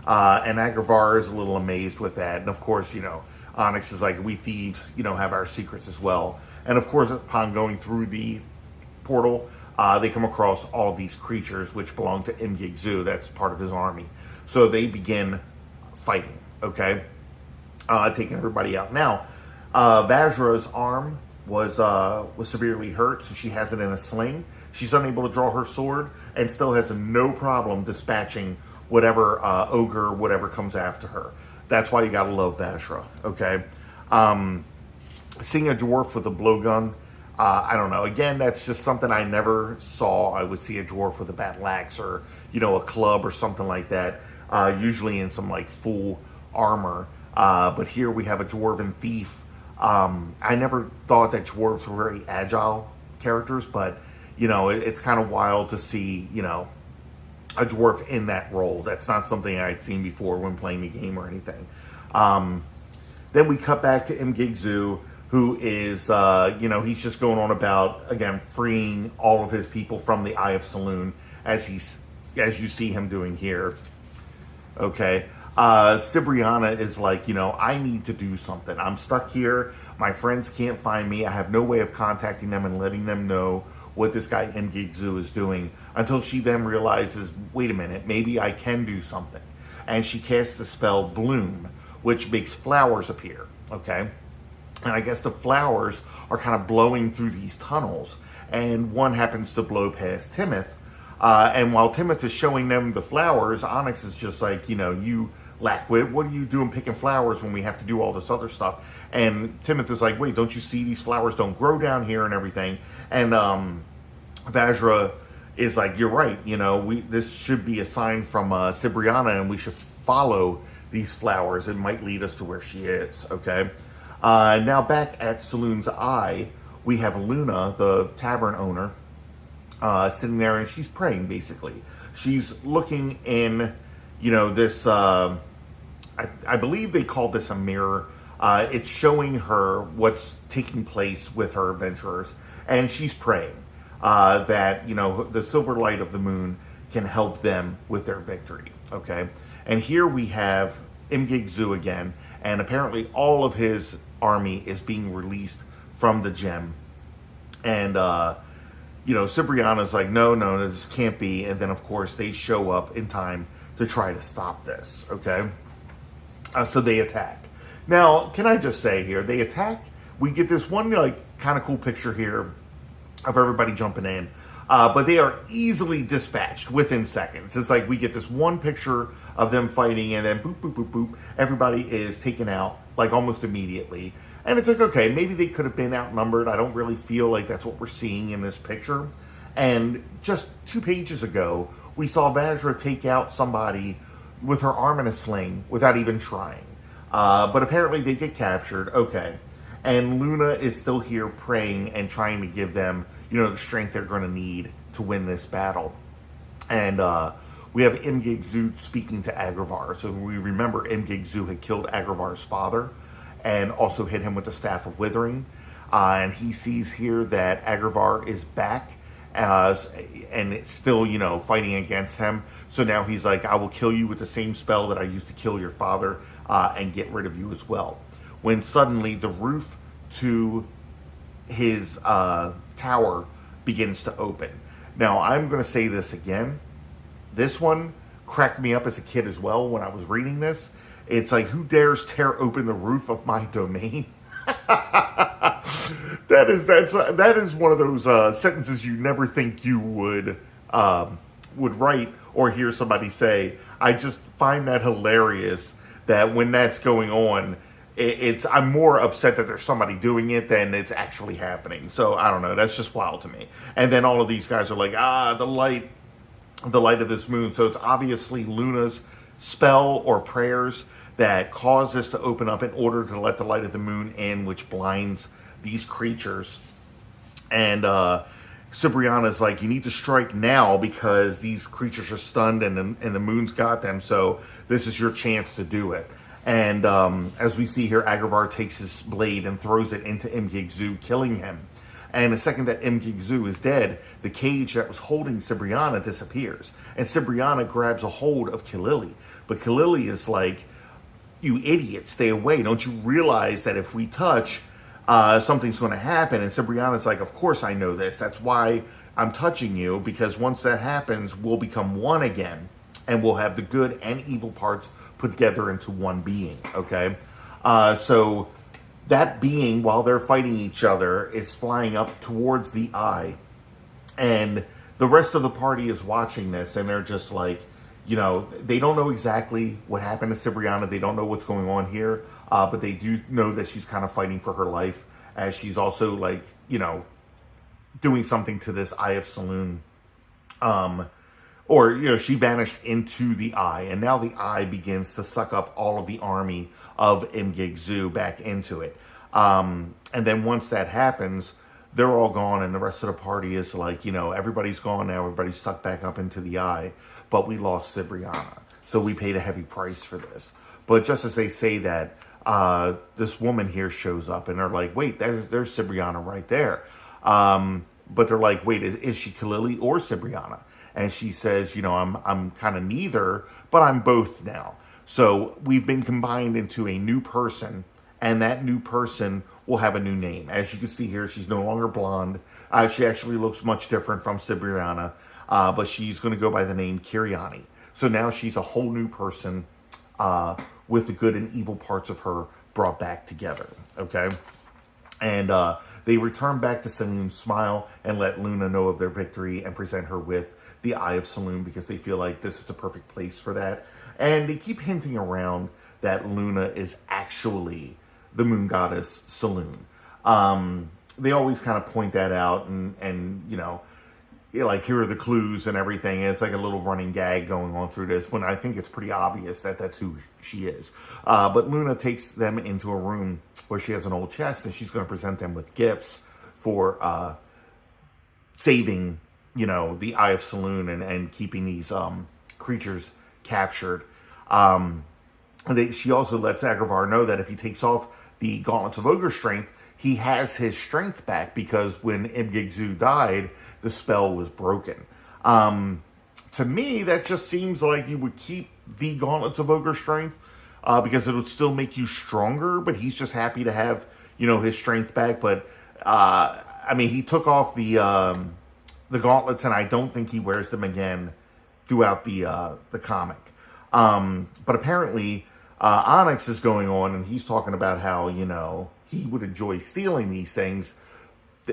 [SPEAKER 1] And Agravar is a little amazed with that. And of course, Onyx is like, we thieves, have our secrets as well. And of course, upon going through the portal, they come across all these creatures which belong to Ingig-Zu. That's part of his army. So they begin fighting, okay? Taking everybody out. Now, Vajra's arm was severely hurt, so she has it in a sling. She's unable to draw her sword and still has no problem dispatching whatever ogre, whatever comes after her. That's why you gotta love Vajra, okay? Seeing a dwarf with a blowgun, I don't know. Again, that's just something I never saw. I would see a dwarf with a battle axe or, a club or something like that, usually in some full armor. But here we have a dwarven thief. I never thought that dwarves were very agile characters, but, it's kind of wild to see, a dwarf in that role. That's not something I'd seen before when playing the game or anything. Then we cut back to Mgigzu, who is, he's just going on about, again, freeing all of his people from the Eye of Saloon, as you see him doing here. Okay. Cibriana is like, I need to do something. I'm stuck here. My friends can't find me. I have no way of contacting them and letting them know what this guy Mgigzu is doing, until she then realizes, wait a minute, maybe I can do something. And she casts the spell Bloom, which makes flowers appear, okay? And I guess the flowers are kind of blowing through these tunnels, and one happens to blow past Timoth. And while Timoth is showing them the flowers, Onyx is just like, you lackwit, what are you doing picking flowers when we have to do all this other stuff? And Timoth is like, wait, don't you see these flowers don't grow down here and everything? And Vajra is like, you're right, this should be a sign from Cibriana, and we should follow these flowers. It might lead us to where she is, okay? Now back at Saloon's Eye, we have Luna, the tavern owner, sitting there, and she's praying, basically. She's looking in, this, I believe they call this a mirror. It's showing her what's taking place with her adventurers, and she's praying that, the silver light of the moon can help them with their victory, okay? And here we have Mgigzu again, and apparently all of his army is being released from the gem. And, Cibriana's like, no, this can't be. And then, of course, they show up in time to try to stop this, okay? So they attack. Now, can I just say here, they attack. We get this one, kind of cool picture here of everybody jumping in. But they are easily dispatched within seconds. It's like we get this one picture of them fighting, and then boop, boop, boop, boop. Everybody is taken out, like, almost immediately. And it's like, okay, maybe they could have been outnumbered. I don't really feel like that's what we're seeing in this picture. And just 2 pages ago, we saw Vajra take out somebody with her arm in a sling without even trying. But apparently they get captured. Okay. And Luna is still here praying and trying to give them, the strength they're going to need to win this battle. And we have Mgigzu speaking to Agravar. So we remember Mgigzu had killed Agravar's father and also hit him with the Staff of Withering. And he sees here that Agravar is back and it's still, fighting against him. So now he's like, I will kill you with the same spell that I used to kill your father and get rid of you as well. When suddenly the roof to his tower begins to open. Now, I'm going to say this again. This one cracked me up as a kid as well when I was reading this. It's like, who dares tear open the roof of my domain? That is one of those sentences you never think you would write or hear somebody say. I just find that hilarious that when that's going on, I'm more upset that there's somebody doing it than it's actually happening. So I don't know. That's just wild to me. And then all of these guys are like, the light of this moon. So it's obviously Luna's spell or prayers that cause this to open up in order to let the light of the moon in, which blinds these creatures. And Cibriana's like, you need to strike now because these creatures are stunned and the moon's got them. So this is your chance to do it. And as we see here, Agravar takes his blade and throws it into Mgigzu, killing him. And the second that Mgigzu is dead, the cage that was holding Cibriana disappears. And Cibriana grabs a hold of Kilili. But Kilili is like, you idiot, stay away. Don't you realize that if we touch, something's going to happen? And Cibriana's like, of course I know this. That's why I'm touching you, because once that happens, we'll become one again. And we'll have the good and evil parts put together into one being, okay? So that being, while they're fighting each other, is flying up towards the eye. And the rest of the party is watching this, and they're just like, they don't know exactly what happened to Cibriana. They don't know what's going on here, but they do know that she's kind of fighting for her life, as she's also, like, doing something to this Eye of Saloon. She vanished into the eye, and now the eye begins to suck up all of the army of Mgigzu back into it. And then once that happens, they're all gone, and the rest of the party is like, everybody's gone now. Everybody's sucked back up into the eye, but we lost Cibriana. So we paid a heavy price for this. But just as they say that, this woman here shows up, and they're like, wait, there's Cibriana right there. But they're like, wait, is she Kalili or Cibriana? And she says, I'm kind of neither, but I'm both now. So we've been combined into a new person, and that new person will have a new name. As you can see here, she's no longer blonde. She actually looks much different from Cibriana, but she's going to go by the name Kiriani. So now she's a whole new person with the good and evil parts of her brought back together, okay? And they return back to Saloon's Smile and let Luna know of their victory and present her with the Eye of Saloon because they feel like this is the perfect place for that. And they keep hinting around that Luna is actually the moon goddess Saloon. They always kind of point that out and like, here are the clues and everything. It's like a little running gag going on through this when I think it's pretty obvious that that's who she is. But Luna takes them into a room where she has an old chest, and she's going to present them with gifts for saving, the Eye of Saloon and keeping these creatures captured. She also lets Agravar know that if he takes off the Gauntlets of Ogre Strength, he has his strength back because when Ibgigzu died, the spell was broken. To me, that just seems like you would keep the Gauntlets of Ogre Strength because it would still make you stronger, but he's just happy to have, his strength back. But, he took off the gauntlets, and I don't think he wears them again throughout the comic. But apparently, Onyx is going on, and he's talking about how, he would enjoy stealing these things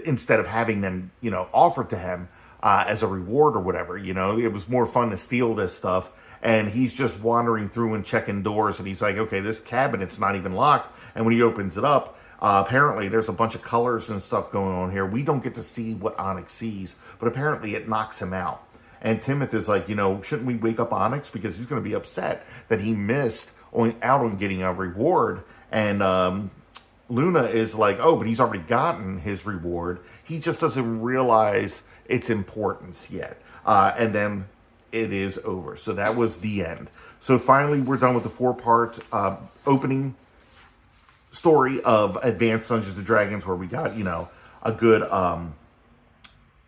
[SPEAKER 1] instead of having them, offered to him as a reward or whatever. It was more fun to steal this stuff. And he's just wandering through and checking doors, and he's like, okay, this cabinet's not even locked. And when he opens it up, apparently there's a bunch of colors and stuff going on here. We don't get to see what Onyx sees, but apparently it knocks him out. And Timoth is like, shouldn't we wake up Onyx? Because he's going to be upset that he missed out on getting a reward. And Luna is like, oh, but he's already gotten his reward. He just doesn't realize its importance yet. And then it is over. So that was the end. So finally, we're done with the 4-part opening story of Advanced Dungeons & Dragons, where we got, a good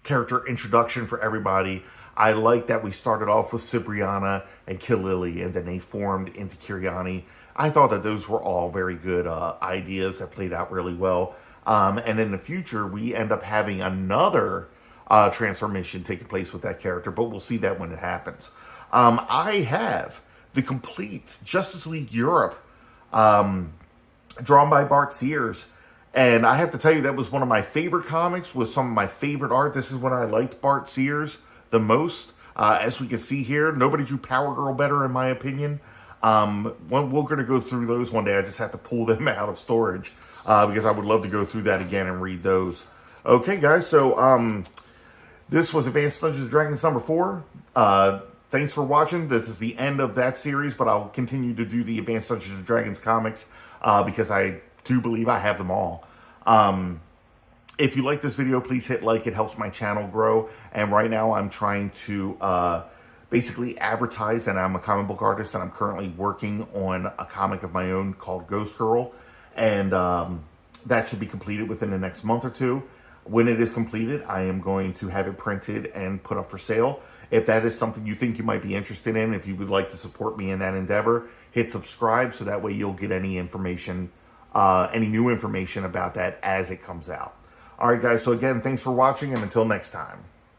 [SPEAKER 1] character introduction for everybody. I like that we started off with Cibriana and Kalili, and then they formed into Kiriani. I thought that those were all very good ideas that played out really well. And in the future, we end up having another transformation taking place with that character, but we'll see that when it happens. I have the complete Justice League Europe drawn by Bart Sears, and I have to tell you, that was one of my favorite comics with some of my favorite art. This is when I liked Bart Sears the most. As we can see here, nobody drew Power Girl better, in my opinion. We're going to go through those one day. I just have to pull them out of storage because I would love to go through that again and read those. Okay, guys, so this was Advanced Dungeons & Dragons number 4. Thanks for watching. This is the end of that series, but I'll continue to do the Advanced Dungeons & Dragons comics because I do believe I have them all. If you like this video, please hit like. It helps my channel grow. And right now I'm trying to basically advertise that I'm a comic book artist, and I'm currently working on a comic of my own called Ghost Girl. And that should be completed within the next month or 2. When it is completed, I am going to have it printed and put up for sale. If that is something you think you might be interested in, if you would like to support me in that endeavor, hit subscribe so that way you'll get any information, any new information about that as it comes out. All right, guys, so again, thanks for watching, and until next time.